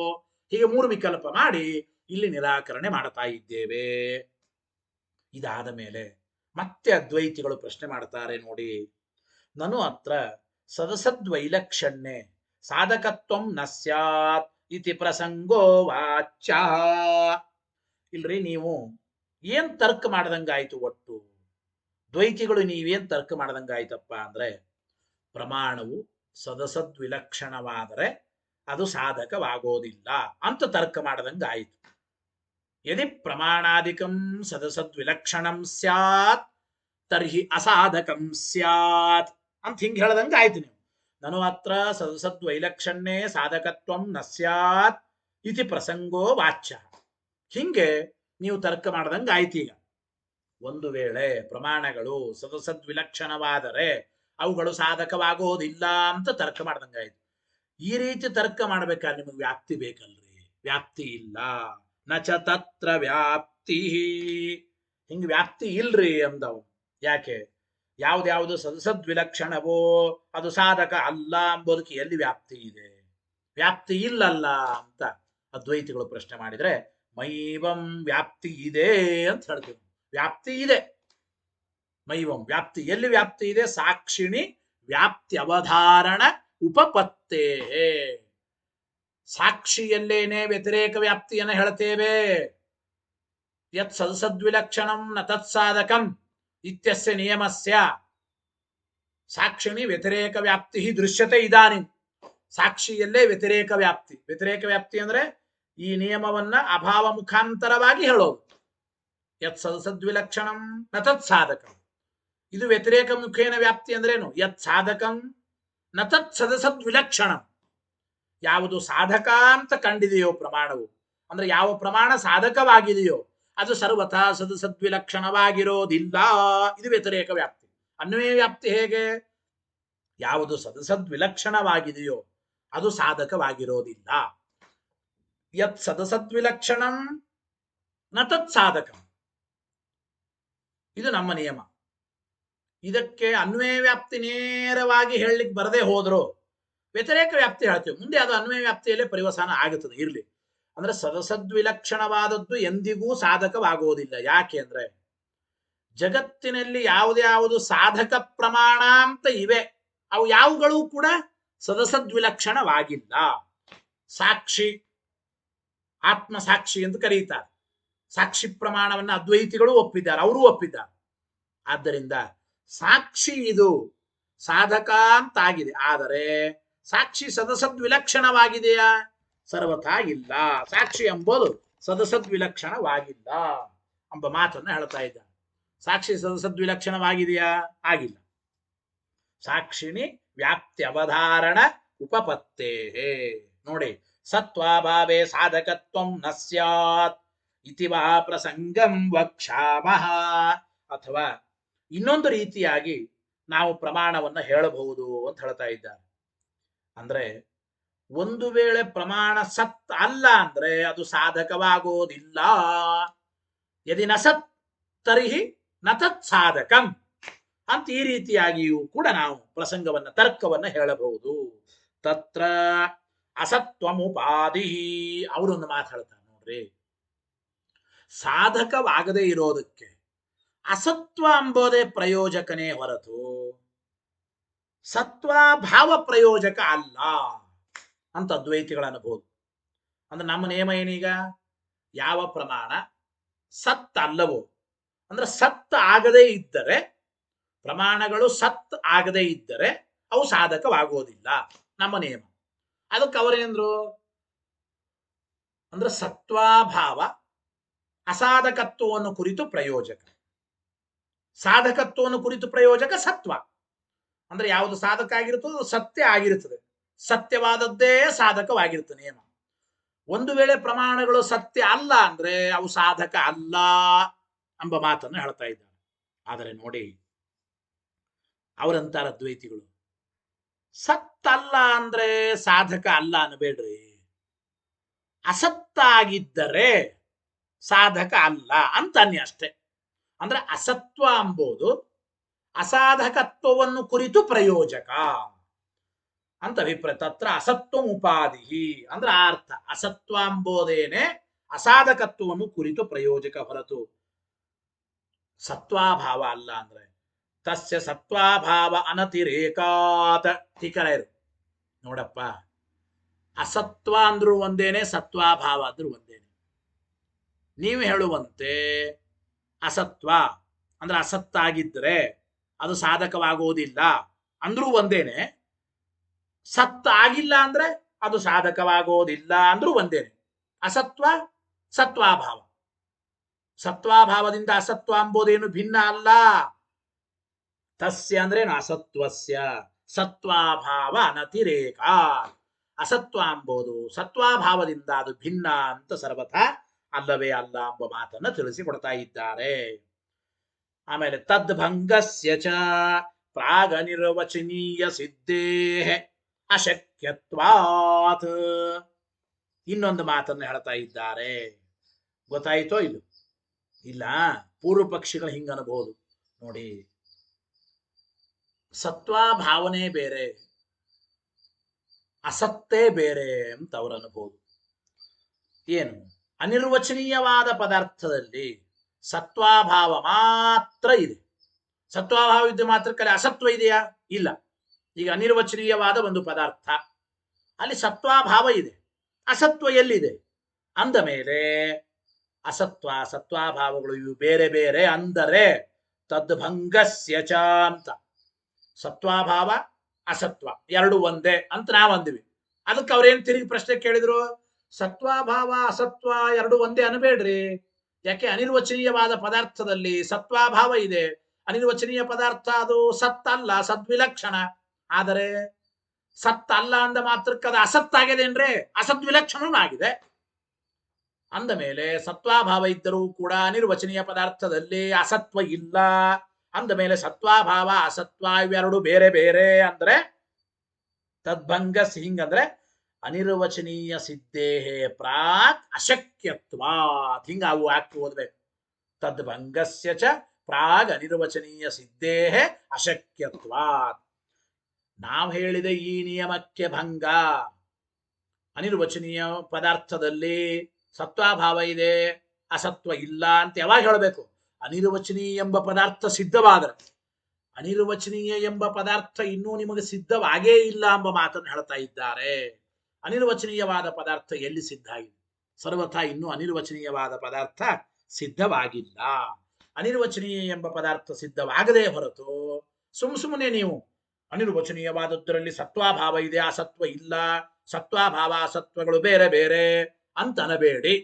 ಹೀಗೆ ಮೂರು ವಿಕಲ್ಪ ಮಾಡಿ ಇಲ್ಲಿ ನಿರಾಕರಣೆ ಮಾಡ್ತಾ ಇದ್ದೇವೆ. ಇದಾದ ಮೇಲೆ ಮತ್ತೆ ಅದ್ವೈತಿಗಳು ಪ್ರಶ್ನೆ ಮಾಡ್ತಾರೆ ನೋಡಿ. ನನು ಅತ್ರ ಸದಸದ್ವೈಲಕ್ಷಣ್ಯೆ ಸಾಧಕತ್ವಂ ನ ಸ್ಯಾತ್ ಇತಿ ಪ್ರಸಂಗೋ ವಾಚ್ಯ. ಇಲ್ರಿ, ನೀವು ಏನ್ ತರ್ಕ ಮಾಡ್ದಂಗಾಯ್ತು? ಒಟ್ಟು ದ್ವೈತಿಗಳು ನೀವೇನ್ ತರ್ಕ ಮಾಡ್ದಂಗಾಯ್ತಪ್ಪ ಅಂದ್ರೆ, ಪ್ರಮಾಣವು ಸದಸದ್ವಿಲಕ್ಷಣವಾದರೆ ಅದು ಸಾಧಕವಾಗೋದಿಲ್ಲ ಅಂತ ತರ್ಕ ಮಾಡ್ದಂಗಾಯ್ತು. ಯದಿ ಪ್ರಮಾಣಾದಿಕಂ ಸದಸದ್ವಿಲಕ್ಷಣಂ ಸ್ಯಾತ್ ತರ್ಹಿ ಅಸಾಧಕಂ ಸ್ಯಾತ್ ಅಂತ ಹಿಂಗೆ ಹೇಳ್ದಂಗೆ ಆಯ್ತು. ನೀವು ನಾನು ಅತ್ರ ಸದಸದ್ವೈಲಕ್ಷಣ್ಯೇ ಸಾಧಕತ್ವಂ ನ ಸ್ಯಾತ್ ಇತಿ ಪ್ರಸಂಗೋ ವಾಚ್ಯ, ಹಿಂಗೆ ನೀವು ತರ್ಕ ಮಾಡ್ದಂಗೆ ಆಯ್ತು. ಈಗ ಒಂದು ವೇಳೆ ಪ್ರಮಾಣಗಳು ಸದಸದ್ವಿಲಕ್ಷಣವಾದರೆ ಅವುಗಳು ಸಾಧಕವಾಗೋದಿಲ್ಲ ಅಂತ ತರ್ಕ ಮಾಡ್ದಂಗಾಯ್ತು. ಈ ರೀತಿ ತರ್ಕ ಮಾಡ್ಬೇಕಾದ್ರೆ ನಿಮಗೆ ವ್ಯಾಪ್ತಿ ಬೇಕಲ್ರಿ? ವ್ಯಾಪ್ತಿ ಇಲ್ಲ. ನಚ ತತ್ರ ವ್ಯಾಪ್ತಿ, ಹಿಂಗೆ ವ್ಯಾಪ್ತಿ ಇಲ್ರಿ ಅಂದವು. ಯಾಕೆ? ಯಾವ್ದ್ಯಾವುದು ಸದಸದ್ವಿಲಕ್ಷಣವೋ ಅದು ಸಾಧಕ ಅಲ್ಲ ಎಂಬುದಕ್ಕೆ ಎಲ್ಲಿ ವ್ಯಾಪ್ತಿ ಇದೆ? ವ್ಯಾಪ್ತಿ ಇಲ್ಲಲ್ಲ ಅಂತ ಅದ್ವೈತಿಗಳು ಪ್ರಶ್ನೆ ಮಾಡಿದ್ರೆ, ಮೈವಂ ವ್ಯಾಪ್ತಿ ಇದೆ ಅಂತ ಹೇಳ್ತೀವಿ. ವ್ಯಾಪ್ತಿ ಇದೆ. ಮೈವಂ ವ್ಯಾಪ್ತಿ, ಎಲ್ಲಿ ವ್ಯಾಪ್ತಿ ಇದೆ? ಸಾಕ್ಷಿಣಿ ವ್ಯಾಪ್ತಿ ಅವಧಾರಣ ಉಪಪತ್ತೇ. ಸಾಕ್ಷಿಯಲ್ಲೇನೆ ವ್ಯತಿರೇಕ ವ್ಯಾಪ್ತಿಯನ್ನು ಹೇಳ್ತೇವೆ. ಯತ್ ಸದಸದ್ವಿಲಕ್ಷಣಂ ನ ತತ್ಸಾಧಕಂ ಇತ್ಯಸ್ಯ ನಿಯಮಸ್ಯ ಸಾಕ್ಷಿಣಿ ವ್ಯತಿರೇಕ ವ್ಯಾಪ್ತಿ ದೃಶ್ಯತೆ ಇದಾನಿಂ. ಸಾಕ್ಷಿಯಲ್ಲೇ ವ್ಯತಿರೇಕ ವ್ಯಾಪ್ತಿ. ವ್ಯತಿರೇಕ ವ್ಯಾಪ್ತಿ ಅಂದ್ರೆ ಈ ನಿಯಮವನ್ನ ಅಭಾವ ಮುಖಾಂತರವಾಗಿ ಹೇಳೋದು. ಯತ್ ಸದಸದ್ವಿಲಕ್ಷಣಂ ನ ತತ್ ಸಾಧಕಂ. ಇದು ವ್ಯತಿರೇಕ ಮುಖೇನ ವ್ಯಾಪ್ತಿ ಅಂದ್ರೇನು? ಯತ್ ಸಾಧಕಂ ನ ತತ್ ಸದಸದ್ವಿಲಕ್ಷಣಂ. ಯಾವುದು ಸಾಧಕ ಅಂತ ಕಂಡಿದೆಯೋ ಪ್ರಮಾಣವು, ಅಂದ್ರೆ ಯಾವ ಪ್ರಮಾಣ ಸಾಧಕವಾಗಿದೆಯೋ ಅದು ಸರ್ವಥಾ ಸದಸದ್ವಿಲಕ್ಷಣವಾಗಿರೋದಿಲ್ಲ. ಇದು ವ್ಯತಿರೇಕ ವ್ಯಾಪ್ತಿ. ಅನ್ವಯ ವ್ಯಾಪ್ತಿ ಹೇಗೆ? ಯಾವುದು ಸದಸದ್ವಿಲಕ್ಷಣವಾಗಿದೆಯೋ ಅದು ಸಾಧಕವಾಗಿರೋದಿಲ್ಲ. ಯತ್ ಸದಸದ್ವಿಲಕ್ಷಣಂ ನ ತತ್ ಸಾಧಕಂ. ಇದು ನಮ್ಮ ನಿಯಮ. ಇದಕ್ಕೆ ಅನ್ವಯ ವ್ಯಾಪ್ತಿ ನೇರವಾಗಿ ಹೇಳಲಿಕ್ಕೆ ಬರದೇ ಹೋದ್ರು ವ್ಯತಿರೇಕ ವ್ಯಾಪ್ತಿ ಹೇಳ್ತೀವಿ. ಮುಂದೆ ಅದು ಅನ್ವಯ ವ್ಯಾಪ್ತಿಯಲ್ಲೇ ಪರಿವಸಾನ ಆಗುತ್ತದೆ. ಇರಲಿ. ಅಂದ್ರೆ ಸದಸದ್ವಿಲಕ್ಷಣವಾದದ್ದು ಎಂದಿಗೂ ಸಾಧಕವಾಗುವುದಿಲ್ಲ. ಯಾಕೆ ಅಂದ್ರೆ ಜಗತ್ತಿನಲ್ಲಿ ಯಾವುದ್ಯಾವುದು ಸಾಧಕ ಪ್ರಮಾಣ ಅಂತ ಇವೆ ಅವು ಯಾವುಗಳು ಕೂಡ ಸದಸದ್ವಿಲಕ್ಷಣವಾಗಿಲ್ಲ. ಸಾಕ್ಷಿ, ಆತ್ಮ ಸಾಕ್ಷಿ ಅಂತ ಕರೀತಾರೆ. ಸಾಕ್ಷಿ ಪ್ರಮಾಣವನ್ನು ಅದ್ವೈತಿಗಳು ಒಪ್ಪಿದ್ದಾರೆ, ಅವರು ಒಪ್ಪಿದ್ದಾರೆ. ಆದ್ದರಿಂದ ಸಾಕ್ಷಿ ಇದು ಸಾಧಕ ಅಂತಾಗಿದೆ. ಆದರೆ ಸಾಕ್ಷಿ ಸದಸದ್ವಿಲಕ್ಷಣವಾಗಿದೆಯಾ? ಸರ್ವಥಾ ಇಲ್ಲ. ಸಾಕ್ಷಿ ಎಂಬುದು ಸದಸದ್ವಿಲಕ್ಷಣವಾಗಿಲ್ಲ ಎಂಬ ಮಾತನ್ನು ಹೇಳ್ತಾ ಇದ್ದಾರೆ. ಸಾಕ್ಷಿ ಸದಸದ್ವಿಲಕ್ಷಣವಾಗಿದೆಯಾ? ಆಗಿಲ್ಲ. ಸಾಕ್ಷಿಣಿ ವ್ಯಾಪ್ತಿ ಅವಧಾರಣ ಉಪಪತ್ತೇ. ನೋಡಿ, ಸತ್ವಾಭಾವೇ ಸಾಧಕತ್ವಂ ನ ಸ್ಯಾತ್ ಇತಿ ವಾ ಪ್ರಸಂಗಂ ವಕ್ಷಾಮಃ. ಅಥವಾ ಇನ್ನೊಂದು ರೀತಿಯಾಗಿ ನಾವು ಪ್ರಮಾಣವನ್ನ ಹೇಳಬಹುದು ಅಂತ ಹೇಳ್ತಾ ಇದ್ದಾರೆ. ಅಂದ್ರೆ ಒಂದು ವೇಳೆ ಪ್ರಮಾಣ ಸತ್ ಅಲ್ಲ ಅಂದ್ರೆ ಅದು ಸಾಧಕವಾಗೋದಿಲ್ಲ. ಯದಿ ನ ಸತ್ ತರ್ಹಿ ನ ತತ್ ಸಾಧಕಂ ಅಂತ ಈ ರೀತಿಯಾಗಿಯೂ ಕೂಡ ನಾವು ಪ್ರಸಂಗವನ್ನ ತರ್ಕವನ್ನ ಹೇಳಬಹುದು. ತತ್ರ ಅಸತ್ವಮುಪಾದಿ. ಅವರೊಂದು ಮಾತಾಡ್ತಾರೆ ನೋಡ್ರಿ. ಸಾಧಕವಾಗದೇ ಇರೋದಕ್ಕೆ ಅಸತ್ವ ಎಂಬುದೇ ಪ್ರಯೋಜಕನೇ ಹೊರತು ಸತ್ವ ಭಾವ ಪ್ರಯೋಜಕ ಅಲ್ಲ ಅಂತ ಅದ್ವೈತಿಗಳ ಅನುಭವ. ಅಂದ್ರೆ ನಮ್ಮ ನಿಯಮ ಏನೀಗ? ಯಾವ ಪ್ರಮಾಣ ಸತ್ ಅಲ್ಲವೋ ಅಂದ್ರೆ ಸತ್ ಆಗದೇ ಇದ್ದರೆ, ಪ್ರಮಾಣಗಳು ಸತ್ ಆಗದೇ ಇದ್ದರೆ ಅವು ಸಾಧಕವಾಗುವುದಿಲ್ಲ ನಮ್ಮ ನಿಯಮ. ಅದಕ್ಕೆ ಅವರೇಂದ್ರು ಅಂದ್ರೆ ಸತ್ವಾಭಾವ ಅಸಾಧಕತ್ವವನ್ನು ಕುರಿತು ಪ್ರಯೋಜಕ, ಸಾಧಕತ್ವವನ್ನು ಕುರಿತು ಪ್ರಯೋಜಕ ಸತ್ವ. ಅಂದ್ರೆ ಯಾವುದು ಸಾಧಕ ಆಗಿರುತ್ತೋ ಅದು ಸತ್ಯ ಆಗಿರುತ್ತದೆ. ಸತ್ಯವಾದದ್ದೇ ಸಾಧಕವಾಗಿರುತ್ತೆ ನಿಯಮ. ಒಂದು ವೇಳೆ ಪ್ರಮಾಣಗಳು ಸತ್ಯ ಅಲ್ಲ ಅಂದ್ರೆ ಅವು ಸಾಧಕ ಅಲ್ಲ ಎಂಬ ಮಾತನ್ನು ಹೇಳ್ತಾ ಇದ್ದಾರೆ. ಆದರೆ ನೋಡಿ, ಅವರಂತಾರ ಅದ್ವೈತಿಗಳು, ಸತ್ತಲ್ಲ ಅಂದ್ರೆ ಸಾಧಕ ಅಲ್ಲ ಅನ್ಬೇಡ್ರಿ, ಅಸತ್ತಾಗಿದ್ದರೆ ಸಾಧಕ ಅಲ್ಲ ಅಂತನ್ಯ ಅಷ್ಟೆ. ಅಂದ್ರೆ ಅಸತ್ವ ಎಂಬುದು ಅಸಾಧಕತ್ವವನ್ನು ಕುರಿತು ಪ್ರಯೋಜಕ ಅಂತ ಅಭಿಪ್ರಾಯ. ತತ್ರ ಅಸತ್ವ ಉಪಾಧಿ ಅಂದ್ರೆ ಆ ಅರ್ಥ. ಅಸತ್ವ ಎಂಬುದೇನೆ ಅಸಾಧಕತ್ವವನ್ನು ಕುರಿತು ಪ್ರಯೋಜಕ ಹೊರತು ಸತ್ವಾಭಾವ ಅಲ್ಲ. ಅಂದ್ರೆ ತಸ್ಯ ಸತ್ವಾಭಾವ ಅನತಿರೇಕಾತ್. ಟೀಕರಾಯರು ನೋಡಪ್ಪ, ಅಸತ್ವ ಅಂದ್ರೂ ಒಂದೇನೆ, ಸತ್ವಾಭಾವ ಅಂದ್ರೂ ಒಂದೇನೆ. ನೀವು ಹೇಳುವಂತೆ ಅಸತ್ವ ಅಂದ್ರೆ ಅಸತ್ತಾಗಿದ್ರೆ ಅದು ಸಾಧಕವಾಗುವುದಿಲ್ಲ ಅಂದ್ರೂ ಒಂದೇನೆ, ಸತ್ತ ಆಗಿಲ್ಲ ಅಂದ್ರೆ ಅದು ಸಾಧಕವಾಗೋದಿಲ್ಲ ಅಂದ್ರೂ ಒಂದೇನೆ. ಅಸತ್ವ ಸತ್ವಾಭಾವ. ಸತ್ವಾಭಾವದಿಂದ ಅಸತ್ವ ಎಂಬುದೇನು ಭಿನ್ನ ಅಲ್ಲ. ತಸ್ಯ ಅಂದ್ರೆ ಅಸತ್ವಸ್ಯ ಸತ್ವಾಭಾವ ಅನತಿರೇಕ. ಅಸತ್ವ ಎಂಬುದು ಸತ್ವಾಭಾವದಿಂದ ಅದು ಭಿನ್ನ ಅಂತ ಸರ್ವಥಾ ಅಲ್ಲವೇ ಅಲ್ಲ ಎಂಬ ಮಾತನ್ನು ತಿಳಿಸಿಕೊಡ್ತಾ ಇದ್ದಾರೆ. ಆಮೇಲೆ ತದ್ಭಂಗಸ್ಯ ಚ ಪ್ರಾಗನಿರ್ವಚನೀಯ ಸಿದ್ಧೇ ಅಶಕ್ಯತ್ವಾತ್. ಇನ್ನೊಂದು ಮಾತನ್ನು ಹೇಳ್ತಾ ಇದ್ದಾರೆ. ಗೊತ್ತಾಯಿತೋ ಇದು? ಇಲ್ಲ, ಪೂರ್ವ ಪಕ್ಷಿಗಳು ಹಿಂಗನಬಹುದು ನೋಡಿ. ಸತ್ವಾಭಾವನೆ ಬೇರೆ, ಅಸತ್ತೇ ಬೇರೆ ಅಂತ ಅವರ ಅನುಭವ. ಏನು? ಅನಿರ್ವಚನೀಯವಾದ ಪದಾರ್ಥದಲ್ಲಿ ಸತ್ವಾಭಾವ ಮಾತ್ರ ಇದೆ. ಸತ್ವಾಭಾವ ಇದ್ದ ಮಾತ್ರಕ್ಕಲ್ಲಿ ಅಸತ್ವ ಇದೆಯಾ? ಇಲ್ಲ. ಈಗ ಅನಿರ್ವಚನೀಯವಾದ ಒಂದು ಪದಾರ್ಥ, ಅಲ್ಲಿ ಸತ್ವಾಭಾವ ಇದೆ, ಅಸತ್ವ ಎಲ್ಲಿದೆ ಅಂದ ಮೇಲೆ ಅಸತ್ವ ಸತ್ವಾಭಾವಗಳು ಇವು ಬೇರೆ ಬೇರೆ ಅಂದರೆ ತದ್ಭಂಗಸ್ಯ ಚ ಅಂತ. ಸತ್ವಾಭಾವ ಅಸತ್ವ ಎರಡು ಒಂದೇ ಅಂತ ನಾವ್ ಅಂದ್ವಿ. ಅದಕ್ಕೆ ಅವ್ರೇನ್ ತಿರುಗಿ ಪ್ರಶ್ನೆ ಕೇಳಿದ್ರು, ಸತ್ವಾಭಾವ ಅಸತ್ವ ಎರಡು ಒಂದೇ ಅನ್ಬೇಡ್ರಿ, ಯಾಕೆ ಅನಿರ್ವಚನೀಯವಾದ ಪದಾರ್ಥದಲ್ಲಿ ಸತ್ವಾಭಾವ ಇದೆ, ಅನಿರ್ವಚನೀಯ ಪದಾರ್ಥ ಅದು ಸತ್ತಲ್ಲ, ಸದ್ವಿಲಕ್ಷಣ. ಆದರೆ ಸತ್ತಲ್ಲ ಅಂದ ಮಾತ್ರಕ್ಕೆ ಅದು ಅಸತ್ತಾಗಿದೆನ್ರೆ, ಅಸದ್ವಿಲಕ್ಷಣನೂ ಆಗಿದೆ. ಅಂದ ಮೇಲೆ ಸತ್ವಾಭಾವ ಇದ್ದರೂ ಕೂಡ ಅನಿರ್ವಚನೀಯ ಪದಾರ್ಥದಲ್ಲಿ ಅಸತ್ವ ಇಲ್ಲ. ಅಂದ ಮೇಲೆ ಸತ್ವಾಭಾವ ಅಸತ್ವ ಇವೆರಡು ಬೇರೆ ಬೇರೆ ಅಂದ್ರೆ ತದ್ಭಂಗ ಹಿಂಗಂದ್ರೆ ಅನಿರ್ವಚನೀಯ ಸಿದ್ಧೇಹೇ ಪ್ರಾಕ್ ಅಶಕ್ಯತ್ವಾತ್, ಹಿಂಗ ಅವು ಹಾಕಿ ಓದ್ಬೇಕು. ತದ್ಭಂಗಸ್ಯ ಚ ಪ್ರಾಗ್ ಅನಿರ್ವಚನೀಯ ಸಿದ್ಧೇಹೇ ಅಶಕ್ಯತ್ವಾತ್. ನಾವು ಹೇಳಿದ ಈ ನಿಯಮಕ್ಕೆ ಭಂಗ. ಅನಿರ್ವಚನೀಯ ಪದಾರ್ಥದಲ್ಲಿ ಸತ್ವಾಭಾವ ಇದೆ, ಅಸತ್ವ ಇಲ್ಲ ಅಂತ ಯಾವಾಗ ಹೇಳಬೇಕು? ಅನಿರ್ವಚನೀಯ ಎಂಬ ಪದಾರ್ಥ ಸಿದ್ಧವಾದರೆ. ಅನಿರ್ವಚನೀಯ ಎಂಬ ಪದಾರ್ಥ ಇನ್ನೂ ನಿಮಗೆ ಸಿದ್ಧವಾಗೇ ಇಲ್ಲ ಎಂಬ ಮಾತನ್ನು ಹೇಳ್ತಾ ಇದ್ದಾರೆ. ಅನಿರ್ವಚನೀಯವಾದ ಪದಾರ್ಥ ಎಲ್ಲಿ ಸಿದ್ಧ ಆಗಿದೆ? ಸರ್ವಥಾ ಇನ್ನೂ ಅನಿರ್ವಚನೀಯವಾದ ಪದಾರ್ಥ ಸಿದ್ಧವಾಗಿಲ್ಲ. ಅನಿರ್ವಚನೀಯ ಎಂಬ ಪದಾರ್ಥ ಸಿದ್ಧವಾಗದೇ ಹೊರತು ಸುಮ್ಮನೆ ನೀವು ಅನಿರ್ವಚನೀಯವಾದದ್ದರಲ್ಲಿ ಸತ್ವಾಭಾವ ಇದೆ, ಅಸತ್ವ ಇಲ್ಲ, ಸತ್ವಾಭಾವ ಅಸತ್ವಗಳು ಬೇರೆ ಬೇರೆ ಅಂತ ಅನಬೇಡಿ.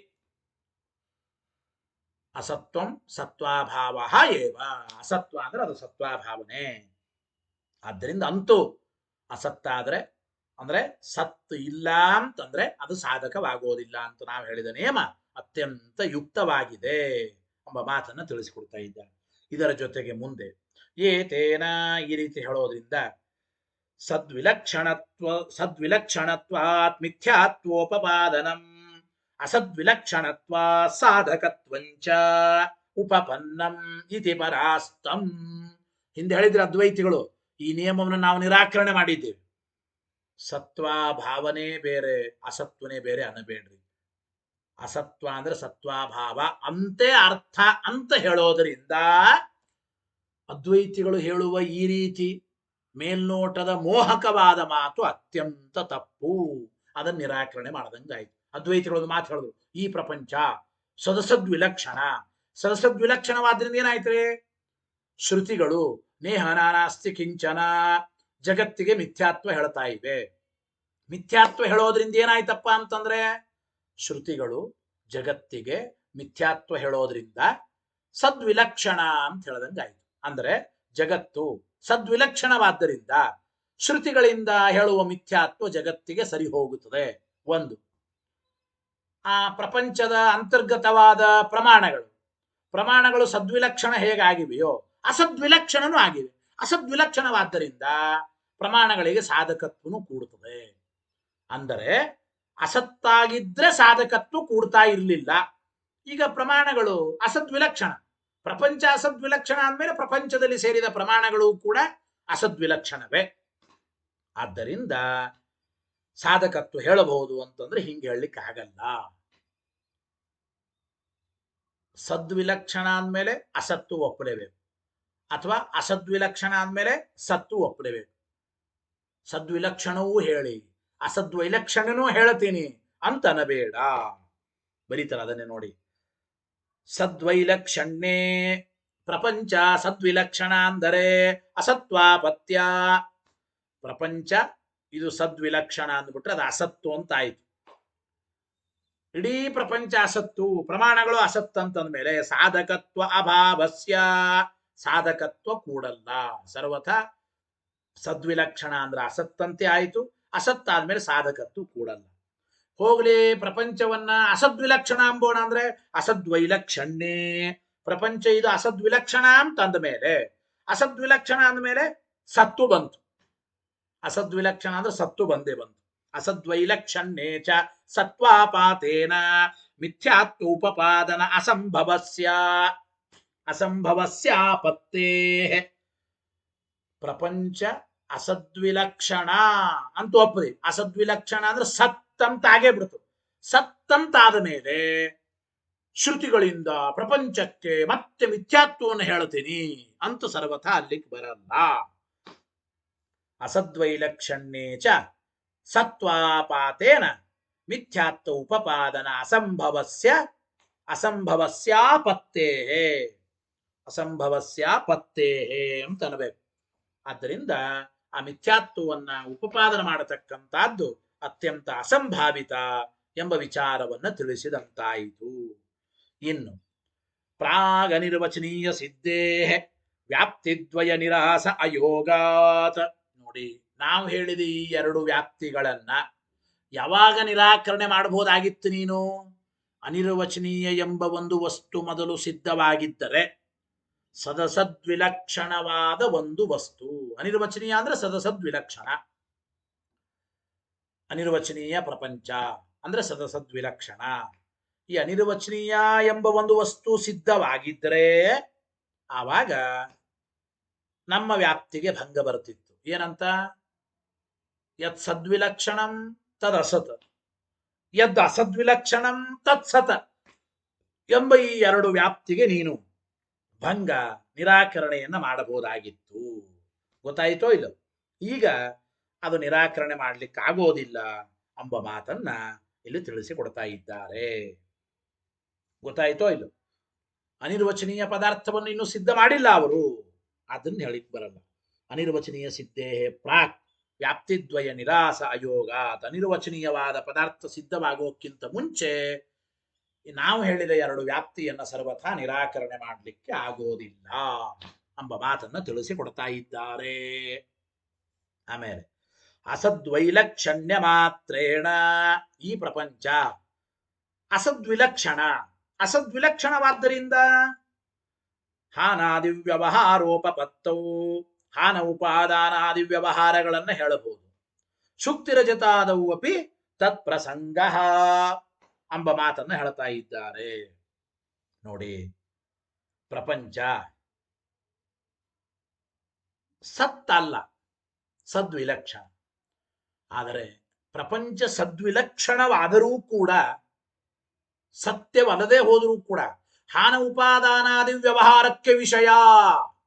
ಅಸತ್ವಂ ಸತ್ವಾಭಾವ ಏವ. ಅಸತ್ವ ಅಂದ್ರೆ ಅದು ಸತ್ವಾಭಾವನೆ. ಆದ್ದರಿಂದ ಅಂತೂ ಅಸತ್ತಾದ್ರೆ ಅಂದ್ರೆ ಸತ್ತು ಇಲ್ಲ ಅಂತಂದ್ರೆ ಅದು ಸಾಧಕವಾಗೋದಿಲ್ಲ ಅಂತ ನಾವು ಹೇಳಿದ ನಿಯಮ ಅತ್ಯಂತ ಯುಕ್ತವಾಗಿದೆ ಎಂಬ ಮಾತನ್ನ ತಿಳಿಸಿಕೊಡ್ತಾ ಇದ್ದಾರೆ. ಇದರ ಜೊತೆಗೆ ಮುಂದೆ ಏತೇನ ಈ ರೀತಿ ಹೇಳೋದ್ರಿಂದ ಸದ್ವಿಲಕ್ಷಣತ್ವಾತ್ ಮಿಥ್ಯಾತ್ವೋಪಪಾದನಂ ಅಸದ್ವಿಲಕ್ಷಣತ್ವ ಸಾಧಕತ್ವಂಚ ಉಪಪನ್ನಂ ಇತಿ ಪರಾಸ್ತಂ. ಹಿಂದೆ ಹೇಳಿದ್ರೆ ಅದ್ವೈತಿಗಳು ಈ ನಿಯಮವನ್ನು ನಾವು ನಿರಾಕರಣೆ ಮಾಡಿದ್ದೇವೆ. ಸತ್ವ ಭಾವನೆ ಬೇರೆ, ಅಸತ್ವನೇ ಬೇರೆ ಅನ್ನಬೇಡ್ರಿ. ಅಸತ್ವ ಅಂದ್ರೆ ಸತ್ವಾಭಾವ ಅಂತೆ ಅರ್ಥ ಅಂತ ಹೇಳೋದರಿಂದ ಅದ್ವೈತಿಗಳು ಹೇಳುವ ಈ ರೀತಿ ಮೇಲ್ನೋಟದ ಮೋಹಕವಾದ ಮಾತು ಅತ್ಯಂತ ತಪ್ಪು. ಅದನ್ನು ನಿರಾಕರಣೆ ಮಾಡದಂಗಾಯ್ತು. ಅದ್ವೈತಿಗಳು ಮಾತು ಹೇಳಿದ್ರು, ಈ ಪ್ರಪಂಚ ಸದಸದ್ವಿಲಕ್ಷಣ. ಸದಸದ್ವಿಲಕ್ಷಣವಾದ್ರಿಂದ ಏನಾಯ್ತ್ರಿ? ಶ್ರುತಿಗಳು ನೇಹ ನಾನಾಸ್ತಿ ಕಿಂಚನ ಜಗತ್ತಿಗೆ ಮಿಥ್ಯಾತ್ವ ಹೇಳ್ತಾ ಇವೆ. ಮಿಥ್ಯಾತ್ವ ಹೇಳೋದ್ರಿಂದ ಏನಾಯ್ತಪ್ಪ ಅಂತಂದ್ರೆ ಶ್ರುತಿಗಳು ಜಗತ್ತಿಗೆ ಮಿಥ್ಯಾತ್ವ ಹೇಳೋದ್ರಿಂದ ಸದ್ವಿಲಕ್ಷಣ ಅಂತ ಹೇಳದಂಗಾಯ್ತು. ಅಂದ್ರೆ ಜಗತ್ತು ಸದ್ವಿಲಕ್ಷಣವಾದ್ದರಿಂದ ಶ್ರುತಿಗಳಿಂದ ಹೇಳುವ ಮಿಥ್ಯಾತ್ವ ಜಗತ್ತಿಗೆ ಸರಿ ಹೋಗುತ್ತದೆ. ಒಂದು, ಆ ಪ್ರಪಂಚದ ಅಂತರ್ಗತವಾದ ಪ್ರಮಾಣಗಳು ಸದ್ವಿಲಕ್ಷಣ ಹೇಗಾಗಿವೆಯೋ ಅಸದ್ವಿಲಕ್ಷಣನೂ ಆಗಿವೆ. ಅಸದ್ವಿಲಕ್ಷಣವಾದ್ದರಿಂದ ಪ್ರಮಾಣಗಳಿಗೆ ಸಾಧಕತ್ವನು ಕೂಡುತ್ತದೆ. ಅಂದರೆ ಅಸತ್ತಾಗಿದ್ರೆ ಸಾಧಕತ್ವ ಕೂಡ್ತಾ ಇರಲಿಲ್ಲ. ಈಗ ಪ್ರಮಾಣಗಳು ಅಸದ್ವಿಲಕ್ಷಣ, ಪ್ರಪಂಚ ಅಸದ್ವಿಲಕ್ಷಣ ಅಂದಮೇಲೆ ಪ್ರಪಂಚದಲ್ಲಿ ಸೇರಿದ ಪ್ರಮಾಣಗಳು ಕೂಡ ಅಸದ್ವಿಲಕ್ಷಣವೇ. ಆದ್ದರಿಂದ ಸಾಧಕತ್ವ ಹೇಳಬಹುದು ಅಂತಂದ್ರೆ ಹಿಂಗೆ ಹೇಳಲಿಕ್ಕೆ ಆಗಲ್ಲ. ಸದ್ವಿಲಕ್ಷಣ ಅಂದಮೇಲೆ ಅಸತ್ತು ಒಪ್ಪಲೇಬೇಕು, ಅಥವಾ ಅಸದ್ವಿಲಕ್ಷಣ ಅಂದಮೇಲೆ ಸತ್ತು ಒಪ್ಪಲೇಬೇಕು. ಸದ್ವಿಲಕ್ಷಣವೂ ಹೇಳಿ ಅಸದ್ವೈಲಕ್ಷಣನೂ ಹೇಳ್ತೀನಿ ಅಂತ ಅನಬೇಡ. ಬರೀತಾರ ಅದನ್ನೇ ನೋಡಿ. ಸದ್ವೈಲಕ್ಷಣ್ಯೇ ಪ್ರಪಂಚ ಸದ್ವಿಲಕ್ಷಣ ಅಂದರೆ ಅಸತ್ವಾಪತ್ಯ. ಪ್ರಪಂಚ ಇದು ಸದ್ವಿಲಕ್ಷಣ ಅಂದ್ಬಿಟ್ರೆ ಅದು ಅಸತ್ತು ಅಂತ ಆಯ್ತು. ಇಡೀ ಪ್ರಪಂಚ ಅಸತ್ತು, ಪ್ರಮಾಣಗಳು ಅಸತ್ತು ಅಂತಂದ್ಮೇಲೆ ಸಾಧಕತ್ವ ಅಭಾವಸ್ಯ, ಸಾಧಕತ್ವ ಕೂಡಲ್ಲ. ಸರ್ವಥಾ ಸದ್ವಿಲಕ್ಷಣ ಅಂದ್ರೆ ಅಸತ್ತಂತೆ ಆಯ್ತು, ಅಸತ್ತಾದ್ಮೇಲೆ ಸಾಧಕತ್ವ ಕೂಡಲ್ಲ. ಹೋಗ್ಲಿ, ಪ್ರಪಂಚವನ್ನ ಅಸದ್ವಿಲಕ್ಷಣ ಅಂಬೋಣ ಅಂದ್ರೆ ಅಸದ್ವೈಲಕ್ಷಣ್ಯೇ. ಪ್ರಪಂಚ ಇದು ಅಸದ್ವಿಲಕ್ಷಣ ಅಂತ ಅಂದಮೇಲೆ, ಅಸದ್ವಿಲಕ್ಷಣ ಅಂದಮೇಲೆ ಸತ್ತು ಬಂತು. ಅಸದ್ವಿಲಕ್ಷಣ ಅಂದ್ರೆ ಸತ್ತು ಬಂದೇ ಬಂತು. ಅಸದ್ವೈಲಕ್ಷಣ್ಯೇ ಚ ಸತ್ವಾಪಾತೇನ ಮಿಥ್ಯಾತ್ವೋಪಪಾದನ ಅಸಂಭವಸ್ಯಾಪತ್ತೇ. ಪ್ರಪಂಚ ಅಸದ್ವಿಲಕ್ಷಣ ಅಂತ ಒಪ್ಪದಿ. ಅಸದ್ವಿಲಕ್ಷಣ ಅಂದ್ರೆ ಸತ್ತಂತಾಗೇ ಬಿಡ್ತು. ಸತ್ತಂತಾದ ಮೇಲೆ ಶ್ರುತಿಗಳಿಂದ ಪ್ರಪಂಚಕ್ಕೆ ಮತ್ತೆ ಮಿಥ್ಯಾತ್ವವನ್ನು ಹೇಳ್ತೀನಿ ಅಂತ ಸರ್ವಥಾ ಅಲ್ಲಿಗೆ ಬರಲ್ಲ. ಅಸದ್ವೈಲಕ್ಷಣ್ಯೇ ಚ ಸತ್ವಾಪಾತೇನ ಮಿಥ್ಯಾತ್ವ ಉಪಪಾದನ ಅಸಂಭವಸ್ಯ ಅಸಂಭವಸ್ಯಾಪತ್ತೇಹೇ ಅಸಂಭವಸ್ಯಾಪತ್ತೇಹೇ ಅಂತ ಅನ್ಬೇಕು. ಆದ್ದರಿಂದ ಆ ಮಿಥ್ಯಾತ್ವವನ್ನ ಉಪಪಾದನೆ ಮಾಡತಕ್ಕಂಥದ್ದು ಅತ್ಯಂತ ಅಸಂಭಾವಿತ ಎಂಬ ವಿಚಾರವನ್ನ ತಿಳಿಸಿದಂತಾಯಿತು. ಇನ್ನು ಪ್ರಾಗನಿರ್ವಚನೀಯ ಸಿದ್ಧೇ ವ್ಯಾಪ್ತಿದ್ವಯ ನಿರಾಸ ಅಯೋಗಾತ್. ನೋಡಿ, ನಾವು ಹೇಳಿದ ಈ ಎರಡು ವ್ಯಾಪ್ತಿಗಳನ್ನ ಯಾವಾಗ ನಿರಾಕರಣೆ ಮಾಡಬಹುದಾಗಿತ್ತು ನೀನು? ಅನಿರ್ವಚನೀಯ ಎಂಬ ಒಂದು ವಸ್ತು ಮೊದಲು ಸಿದ್ಧವಾಗಿದ್ದರೆ, ಸದಸದ್ವಿಲಕ್ಷಣವಾದ ಒಂದು ವಸ್ತು. ಅನಿರ್ವಚನೀಯ ಅಂದ್ರೆ ಸದಸದ್ವಿಲಕ್ಷಣ, ಅನಿರ್ವಚನೀಯ ಪ್ರಪಂಚ ಅಂದ್ರೆ ಸದಸದ್ವಿಲಕ್ಷಣ. ಈ ಅನಿರ್ವಚನೀಯ ಎಂಬ ಒಂದು ವಸ್ತು ಸಿದ್ಧವಾಗಿದ್ದರೆ ಆವಾಗ ನಮ್ಮ ವ್ಯಾಪ್ತಿಗೆ ಭಂಗ ಬರ್ತಿತ್ತು. ಏನಂತ? ಯತ್ ಸದ್ವಿಲಕ್ಷಣಂ ತದಸತ್, ಯದ್ ಅಸದ್ವಿಲಕ್ಷಣಂ ತತ್ಸತ ಎಂಬ ಈ ಎರಡು ವ್ಯಾಪ್ತಿಗೆ ನೀನು ಭಂಗ ನಿರಾಕರಣೆಯನ್ನ ಮಾಡಬಹುದಾಗಿತ್ತು. ಗೊತ್ತಾಯಿತೋ ಇಲ್ಲ? ಈಗ ಅದು ನಿರಾಕರಣೆ ಮಾಡ್ಲಿಕ್ಕೆ ಆಗೋದಿಲ್ಲ ಎಂಬ ಮಾತನ್ನ ಇಲ್ಲಿ ತಿಳಿಸಿಕೊಡ್ತಾ ಇದ್ದಾರೆ. ಗೊತ್ತಾಯಿತೋ ಇಲ್ಲ? ಅನಿರ್ವಚನೀಯ ಪದಾರ್ಥವನ್ನು ಇನ್ನೂ ಸಿದ್ಧ ಮಾಡಿಲ್ಲ ಅವರು, ಅದನ್ನ ಹೇಳಿಕ್ ಬರಲ್ಲ. ಅನಿರ್ವಚನೀಯ ಸಿದ್ಧೇ ಪ್ರಾಕ್ ವ್ಯಾಪ್ತಿದ್ವಯ ನಿರಾಸ ಅಯೋಗಾತ್. ಅನಿರ್ವಚನೀಯವಾದ ಪದಾರ್ಥ ಸಿದ್ಧವಾಗೋಕ್ಕಿಂತ ಮುಂಚೆ ನಾವು ಹೇಳಿದ ಎರಡು ವ್ಯಾಪ್ತಿಯನ್ನ ಸರ್ವಥಾ ನಿರಾಕರಣೆ ಮಾಡಲಿಕ್ಕೆ ಆಗೋದಿಲ್ಲ ಎಂಬ ಮಾತನ್ನ ತಿಳಿಸಿಕೊಡ್ತಾ ಇದ್ದಾರೆ. ಆಮೇಲೆ ಅಸದ್ವೈಲಕ್ಷಣ್ಯ ಮಾತ್ರೇಣ, ಈ ಪ್ರಪಂಚ ಅಸದ್ವಿಲಕ್ಷಣ. ಅಸದ್ವಿಲಕ್ಷಣವಾದ್ದರಿಂದ ಹಾನಾದಿ ವ್ಯವಹಾರೋಪತ್ತವು, ಹಾನ ಉಪಾದಾನಾದಿ ವ್ಯವಹಾರಗಳನ್ನ ಹೇಳಬಹುದು. ಶುಕ್ತಿರಜತಾದವು ಅಪಿ ತತ್ಪ್ರಸಂಗ ಎಂಬ ಮಾತನ್ನ ಹೇಳ್ತಾ ಇದ್ದಾರೆ. ನೋಡಿ, ಪ್ರಪಂಚ ಸತ್ತಲ್ಲ, ಸದ್ವಿಲಕ್ಷಣ. ಆದರೆ ಪ್ರಪಂಚ ಸದ್ವಿಲಕ್ಷಣವಾದರೂ ಕೂಡ, ಸತ್ಯವಲ್ಲದೆ ಹೋದರೂ ಕೂಡ ಹಾನ ಉಪಾದಾನಾದಿ ವ್ಯವಹಾರಕ್ಕೆ ವಿಷಯ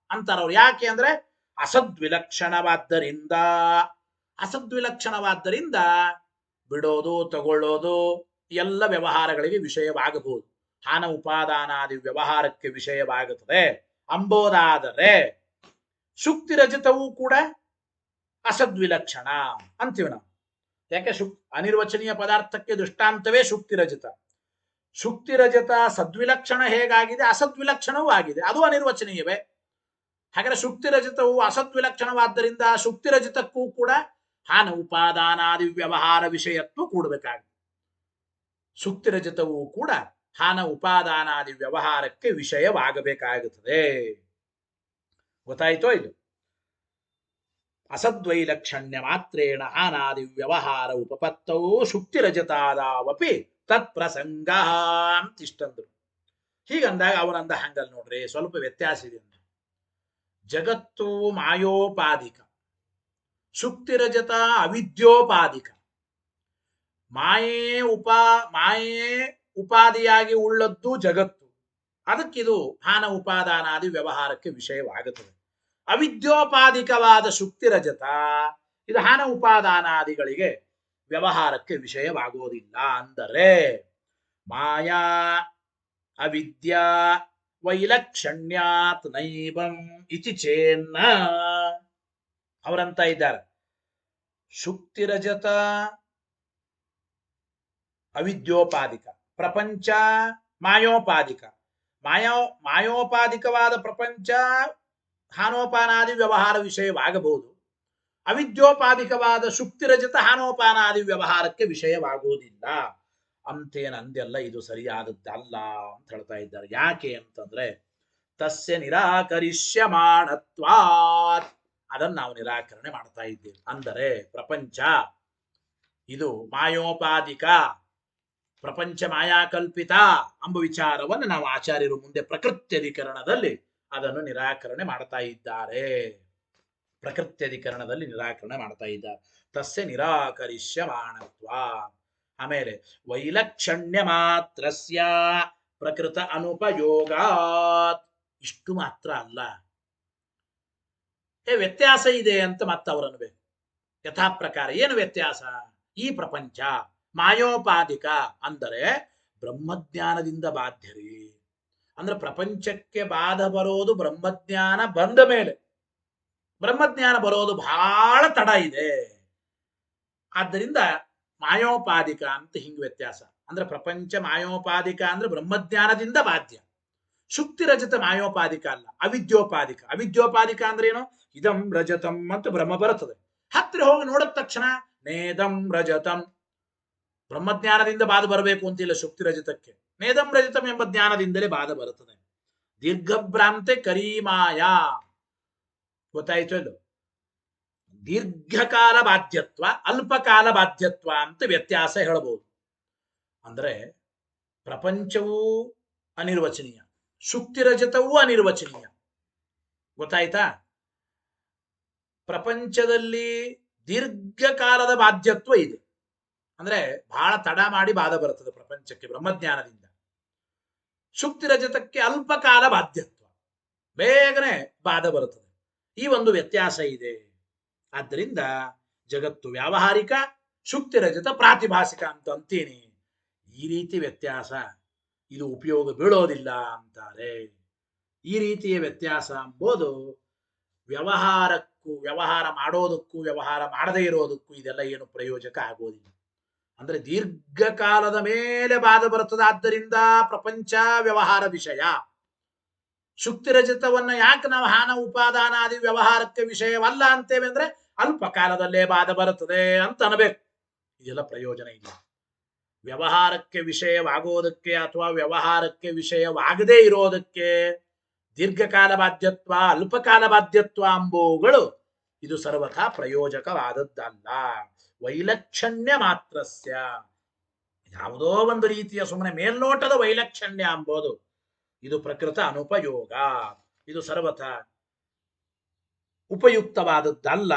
ಅಂತಾರವ್ರು. ಯಾಕೆ ಅಂದ್ರೆ ಅಸದ್ವಿಲಕ್ಷಣವಾದ್ದರಿಂದ. ಅಸದ್ವಿಲಕ್ಷಣವಾದ್ದರಿಂದ ಬಿಡೋದು ತಗೊಳ್ಳೋದು ಎಲ್ಲ ವ್ಯವಹಾರಗಳಿಗೆ ವಿಷಯವಾಗಬಹುದು. ಹಾನ ಉಪಾದಾನಾದಿ ವ್ಯವಹಾರಕ್ಕೆ ವಿಷಯವಾಗುತ್ತದೆ ಅಂಬೋದಾದರೆ ಶುಕ್ತಿರಜತವೂ ಕೂಡ ಅಸದ್ವಿಲಕ್ಷಣ ಅಂತೀವಿ ನಾವು. ಯಾಕೆ? ಅನಿರ್ವಚನೀಯ ಪದಾರ್ಥಕ್ಕೆ ದೃಷ್ಟಾಂತವೇ ಶುಕ್ತಿರಜತ. ಶುಕ್ತಿರಜತ ಸದ್ವಿಲಕ್ಷಣ ಹೇಗಾಗಿದೆ, ಅಸದ್ವಿಲಕ್ಷಣವೂ ಆಗಿದೆ, ಅದು ಅನಿರ್ವಚನೀಯವೇ. ಹಾಗಾದ್ರೆ ಶುಕ್ತಿರಜತವು ಅಸದ್ವಿಲಕ್ಷಣವಾದ್ದರಿಂದ ಶುಕ್ತಿರಜತಕ್ಕೂ ಕೂಡ ಹಾನ ಉಪಾದಾನಾದಿ ವ್ಯವಹಾರ ವಿಷಯತ್ವ ಕೂಡಬೇಕಾಗಿದೆ. ಶುಕ್ತಿರಜತವೂ ಕೂಡ ಹಾನ ಉಪಾದಾನಾದಿ ವ್ಯವಹಾರಕ್ಕೆ ವಿಷಯವಾಗಬೇಕಾಗುತ್ತದೆ. ಗೊತ್ತಾಯಿತೋ ಇದು? ಅಸದ್ವೈಲಕ್ಷಣ್ಯ ಮಾತ್ರೇಣ ಹಾನಾದಿ ವ್ಯವಹಾರ ಉಪಪತ್ತವು ಶುಕ್ತಿರಜತಾದಾವಪಿ ತತ್ಪ್ರಸಂಗ ಅಂತಿಷ್ಟಂದ್ರು. ಹೀಗಂದಾಗ ಅವರಂದ ಹಂಗಲ್ ನೋಡ್ರಿ, ಸ್ವಲ್ಪ ವ್ಯತ್ಯಾಸ ಇದೆ. ಜಗತ್ತು ಮಾಯೋಪಾದಿಕ, ಶುಕ್ತಿರಜತ ಅವಿದ್ಯೋಪಾದಿಕ. ಮಾಯೇ ಉಪಾದಿಯಾಗಿ ಉಳ್ಳದ್ದು ಜಗತ್ತು, ಅದಕ್ಕಿದು ಹಾನ ಉಪಾದಾನಾದಿ ವ್ಯವಹಾರಕ್ಕೆ ವಿಷಯವಾಗುತ್ತದೆ. ಅವಿದ್ಯೋಪಾದಿಕವಾದ ಶುಕ್ತಿರಜತ ಇದು ಹಾನ ಉಪಾದಾನಾದಿಗಳಿಗೆ ವ್ಯವಹಾರಕ್ಕೆ ವಿಷಯವಾಗುವುದಿಲ್ಲ. ಅಂದರೆ ಮಾಯಾ ಅವಿದ್ಯಾ ವೈಲಕ್ಷಣ್ಯಾತ್ ನೈವಂ ಇತಿ ಚೇನ್ನ. ಅವರಂತ ಇದ್ದಾರೆ, ಶುಕ್ತಿರಜತ ಅವಿದ್ಯೋಪಾದಿಕ, ಪ್ರಪಂಚ ಮಾಯೋಪಾದಿಕ. ಮಾಯೋಪಾದಿಕವಾದ ಪ್ರಪಂಚ ಹಾನೋಪಾನಾದಿ ವ್ಯವಹಾರ ವಿಷಯವಾಗಬಹುದು. ಅವಿದ್ಯೋಪಾದಿಕವಾದ ಶುಕ್ತಿರಜತ ಹಾನೋಪಾನಾದಿ ವ್ಯವಹಾರಕ್ಕೆ ವಿಷಯವಾಗುವುದಿಲ್ಲ ಅಂತೇನಂದೆಲ್ಲ ಇದು ಸರಿಯಾದದ್ದಲ್ಲ ಅಂತ ಹೇಳ್ತಾ ಇದ್ದಾರೆ. ಯಾಕೆ ಅಂತಂದ್ರೆ ತಸ್ಯ ನಿರಾಕರಿಷ್ಯಮಾಣತ್ವಾತ್, ಅದನ್ನು ನಾವು ನಿರಾಕರಣೆ ಮಾಡ್ತಾ ಇದ್ದೇವೆ. ಅಂದರೆ ಪ್ರಪಂಚ ಇದು ಮಾಯೋಪಾದಿಕ, ಪ್ರಪಂಚ ಮಾಯಾಕಲ್ಪಿತ ಎಂಬ ವಿಚಾರವನ್ನು ನಾವು ಆಚಾರ್ಯರು ಮುಂದೆ ಪ್ರಕೃತ್ಯಧಿಕರಣದಲ್ಲಿ ಅದನ್ನು ನಿರಾಕರಣೆ ಮಾಡ್ತಾ ಇದ್ದಾರೆ. ಪ್ರಕೃತ್ಯಧಿಕರಣದಲ್ಲಿ ನಿರಾಕರಣೆ ಮಾಡ್ತಾ ಇದ್ದಾರೆ. ತಸ್ಯ ನಿರಾಕರಿಷ್ಯಮಾಣತ್ವ. ಆಮೇಲೆ ವೈಲಕ್ಷಣ್ಯ ಮಾತ್ರಸ್ಯ ಪ್ರಕೃತ ಅನುಪಯೋಗಾತ್. ಇಷ್ಟು ಮಾತ್ರ ಅಲ್ಲ, ವ್ಯತ್ಯಾಸ ಇದೆ ಅಂತ ಮತ್ತವರನ್ಬೇಕು. ಯಥಾ ಪ್ರಕಾರ ಏನು ವ್ಯತ್ಯಾಸ? ಈ ಪ್ರಪಂಚ ಮಾಯೋಪಾದಿಕ ಅಂದರೆ ಬ್ರಹ್ಮಜ್ಞಾನದಿಂದ ಬಾಧ್ಯರಿ. ಅಂದ್ರೆ ಪ್ರಪಂಚಕ್ಕೆ ಬಾಧ ಬರೋದು ಬ್ರಹ್ಮಜ್ಞಾನ ಬಂದ ಮೇಲೆ. ಬ್ರಹ್ಮಜ್ಞಾನ ಬರೋದು ಬಹಳ ತಡ ಇದೆ. ಆದ್ದರಿಂದ ಮಾಯೋಪಾದಿಕ ಅಂತ ಹಿಂಗ್ ವ್ಯತ್ಯಾಸ. ಅಂದ್ರೆ ಪ್ರಪಂಚ ಮಾಯೋಪಾದಿಕ ಅಂದ್ರೆ ಬ್ರಹ್ಮಜ್ಞಾನದಿಂದ ಬಾಧ್ಯ. ಶುಕ್ತಿ ರಜತ ಮಾಯೋಪಾದಿಕ ಅಲ್ಲ, ಅವಿದ್ಯೋಪಾದಿಕ. ಅವಿದ್ಯೋಪಾದಿಕ ಅಂದ್ರೆ ಏನು? ಇದಂ ರಜತಂ ಅಂತ ಬ್ರಹ್ಮ ಬರುತ್ತದೆ. ಹತ್ತಿರ ಹೋಗಿ ನೋಡಿದ ತಕ್ಷಣ ನೇದಂ ರಜತಂ. ಬ್ರಹ್ಮಜ್ಞಾನದಿಂದ ಬಾಧ ಬರಬೇಕು ಅಂತಿಲ್ಲ ಶುಕ್ತಿ ರಜತಕ್ಕೆ. ನೇದಂ ರಜತಂ ಎಂಬ ಜ್ಞಾನದಿಂದಲೇ ಬಾಧ ಬರುತ್ತದೆ. ದೀರ್ಘಭ್ರಾಂತೆ ಕರೀಮಾಯ. ಗೊತ್ತಾಯ್ತು ಇದು? ದೀರ್ಘಕಾಲ ಬಾಧ್ಯತ್ವ, ಅಲ್ಪಕಾಲ ಬಾಧ್ಯತ್ವ ಅಂತ ವ್ಯತ್ಯಾಸ ಹೇಳಬಹುದು. ಅಂದ್ರೆ ಪ್ರಪಂಚವೂ ಅನಿರ್ವಚನೀಯ, ಶುಕ್ತಿ ರಜತವೂ ಅನಿರ್ವಚನೀಯ. ಗೊತ್ತಾಯ್ತಾ? ಪ್ರಪಂಚದಲ್ಲಿ ದೀರ್ಘಕಾಲದ ಬಾಧ್ಯತ್ವ ಇದೆ. ಅಂದ್ರೆ ಬಹಳ ತಡ ಮಾಡಿ ಬಾಧ ಬರುತ್ತದೆ ಪ್ರಪಂಚಕ್ಕೆ ಬ್ರಹ್ಮಜ್ಞಾನದಿಂದ. ಶುಕ್ತಿ ರಜತಕ್ಕೆ ಅಲ್ಪಕಾಲ ಬಾಧ್ಯತ್ವ, ಬೇಗನೆ ಬಾಧ ಬರುತ್ತದೆ. ಈ ಒಂದು ವ್ಯತ್ಯಾಸ ಇದೆ. ಆದ್ದರಿಂದ ಜಗತ್ತು ವ್ಯಾವಹಾರಿಕ, ಶುಕ್ತಿ ರಜತ ಪ್ರಾತಿಭಾಸಿಕ ಅಂತ ಅಂತೀನಿ. ಈ ರೀತಿ ವ್ಯತ್ಯಾಸ ಇದು ಉಪಯೋಗ ಬೀಳೋದಿಲ್ಲ ಅಂತಾರೆ. ಈ ರೀತಿಯ ವ್ಯತ್ಯಾಸ ಎಂಬುದು ವ್ಯವಹಾರಕ್ಕೂ, ವ್ಯವಹಾರ ಮಾಡೋದಕ್ಕೂ, ವ್ಯವಹಾರ ಮಾಡದೇ ಇರೋದಕ್ಕೂ ಇದೆಲ್ಲ ಏನು ಪ್ರಯೋಜಕ ಆಗೋದಿಲ್ಲ. ಅಂದ್ರೆ ದೀರ್ಘಕಾಲದ ಮೇಲೆ ಬಾಧ ಬರುತ್ತದೆ. ಆದ್ದರಿಂದ ಪ್ರಪಂಚ ವ್ಯವಹಾರ ವಿಷಯ. ಶುಕ್ತಿ ರಜತವನ್ನ ಯಾಕೆ ನಾವು ಹಾನ ಉಪಾದಾನಾದಿ ವ್ಯವಹಾರಕ್ಕೆ ವಿಷಯವಲ್ಲ ಅಂತೇವೆ ಅಂದ್ರೆ ಅಲ್ಪ ಕಾಲದಲ್ಲೇ ಬಾಧ ಬರುತ್ತದೆ ಅಂತ ಅನ್ಬೇಕು. ಇದೆಲ್ಲ ಪ್ರಯೋಜನ ಇಲ್ಲ. ವ್ಯವಹಾರಕ್ಕೆ ವಿಷಯವಾಗೋದಕ್ಕೆ ಅಥವಾ ವ್ಯವಹಾರಕ್ಕೆ ವಿಷಯವಾಗದೇ ಇರೋದಕ್ಕೆ ದೀರ್ಘಕಾಲ ಬಾಧ್ಯತ್ವ, ಅಲ್ಪಕಾಲ ಬಾಧ್ಯತ್ವ ಎಂಬುವುಗಳು ಇದು ಸರ್ವಥಾ ಪ್ರಯೋಜಕವಾದದ್ದಲ್ಲ. ವೈಲಕ್ಷಣ್ಯ ಮಾತ್ರಸ್ಯ. ಯಾವುದೋ ಒಂದು ರೀತಿಯ ಸುಮ್ಮನೆ ಮೇಲ್ನೋಟದ ವೈಲಕ್ಷಣ್ಯ ಎಂಬುದು ಇದು ಪ್ರಕೃತ ಅನುಪಯೋಗ. ಇದು ಸರ್ವಥಾ ಉಪಯುಕ್ತವಾದದ್ದಲ್ಲ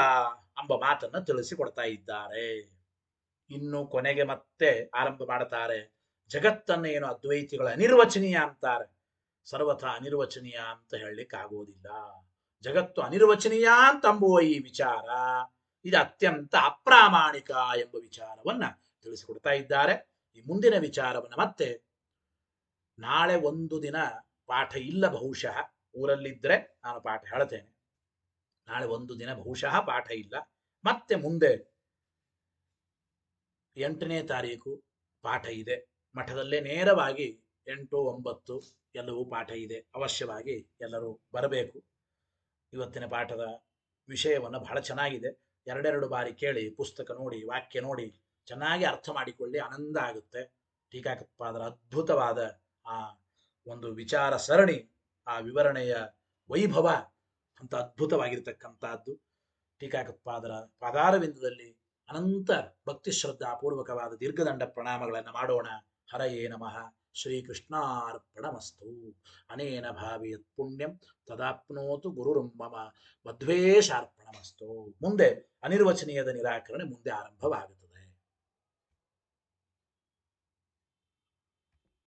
ಎಂಬ ಮಾತನ್ನು ತಿಳಿಸಿಕೊಡ್ತಾ ಇದ್ದಾರೆ. ಇನ್ನು ಕೊನೆಗೆ ಮತ್ತೆ ಆರಂಭ ಮಾಡ್ತಾರೆ. ಜಗತ್ತನ್ನು ಏನು ಅದ್ವೈತಿಗಳ ಅನಿರ್ವಚನೀಯ ಅಂತಾರೆ. ಸರ್ವಥಾ ಅನಿರ್ವಚನೀಯ ಅಂತ ಹೇಳಲಿಕ್ಕೆ ಆಗೋದಿಲ್ಲ. ಜಗತ್ತು ಅನಿರ್ವಚನೀಯ ಅಂತಂಬುವ ಈ ವಿಚಾರ ಇದು ಅತ್ಯಂತ ಅಪ್ರಾಮಾಣಿಕ ಎಂಬ ವಿಚಾರವನ್ನ ತಿಳಿಸಿಕೊಡ್ತಾ ಇದ್ದಾರೆ. ಈ ಮುಂದಿನ ವಿಚಾರವನ್ನ ಮತ್ತೆ ನಾಳೆ ಒಂದು ದಿನ ಪಾಠ ಇಲ್ಲ, ಬಹುಶಃ ಊರಲ್ಲಿದ್ದರೆ ನಾನು ಪಾಠ ಹೇಳ್ತೇನೆ. ನಾಳೆ ಒಂದು ದಿನ ಬಹುಶಃ ಪಾಠ ಇಲ್ಲ. ಮತ್ತೆ ಮುಂದೆ 8ನೇ ತಾರೀಕು ಪಾಠ ಇದೆ. ಮಠದಲ್ಲೇ ನೇರವಾಗಿ 8, 9 ಎಲ್ಲವೂ ಪಾಠ ಇದೆ. ಅವಶ್ಯವಾಗಿ ಎಲ್ಲರೂ ಬರಬೇಕು. ಇವತ್ತಿನ ಪಾಠದ ವಿಷಯವನ್ನು ಬಹಳ ಚೆನ್ನಾಗಿದೆ. 2 ಬಾರಿ ಕೇಳಿ, ಪುಸ್ತಕ ನೋಡಿ, ವಾಕ್ಯ ನೋಡಿ ಚೆನ್ನಾಗಿ ಅರ್ಥ ಮಾಡಿಕೊಳ್ಳಿ. ಆನಂದ ಆಗುತ್ತೆ. ಟೀಕಾಕೃತ್ಪಾದರ ಅದ್ಭುತವಾದ ಆ ಒಂದು ವಿಚಾರ ಸರಣಿ, ಆ ವಿವರಣೆಯ ವೈಭವ ಅಂತ ಅದ್ಭುತವಾಗಿರ್ತಕ್ಕಂಥದ್ದು. ಟೀಕಾಕೃತ್ಪಾದರ ಪಾದಾರವಿಂದದಲ್ಲಿ ಅನಂತ ಭಕ್ತಿ ಶ್ರದ್ಧಾಪೂರ್ವಕವಾದ ದೀರ್ಘದಂಡ ಪ್ರಣಾಮಗಳನ್ನು ಮಾಡೋಣ. ಹರಯೇ ನಮಃ. ಶ್ರೀಕೃಷ್ಣಾರ್ಪಣಮಸ್ತು. ಅನೇನ ಭಾವಿಯತ್ ಪುಣ್ಯಂ ತದಾಪ್ನೋತು ಗುರುರ್ಮಮ ಮಧ್ವೇಶಾರ್ಪಣಮಸ್ತು. ಮುಂದೆ ಅನಿರ್ವಚನೀಯದ ನಿರಾಕರಣೆ ಮುಂದೆ ಆರಂಭವಾಗುತ್ತದೆ.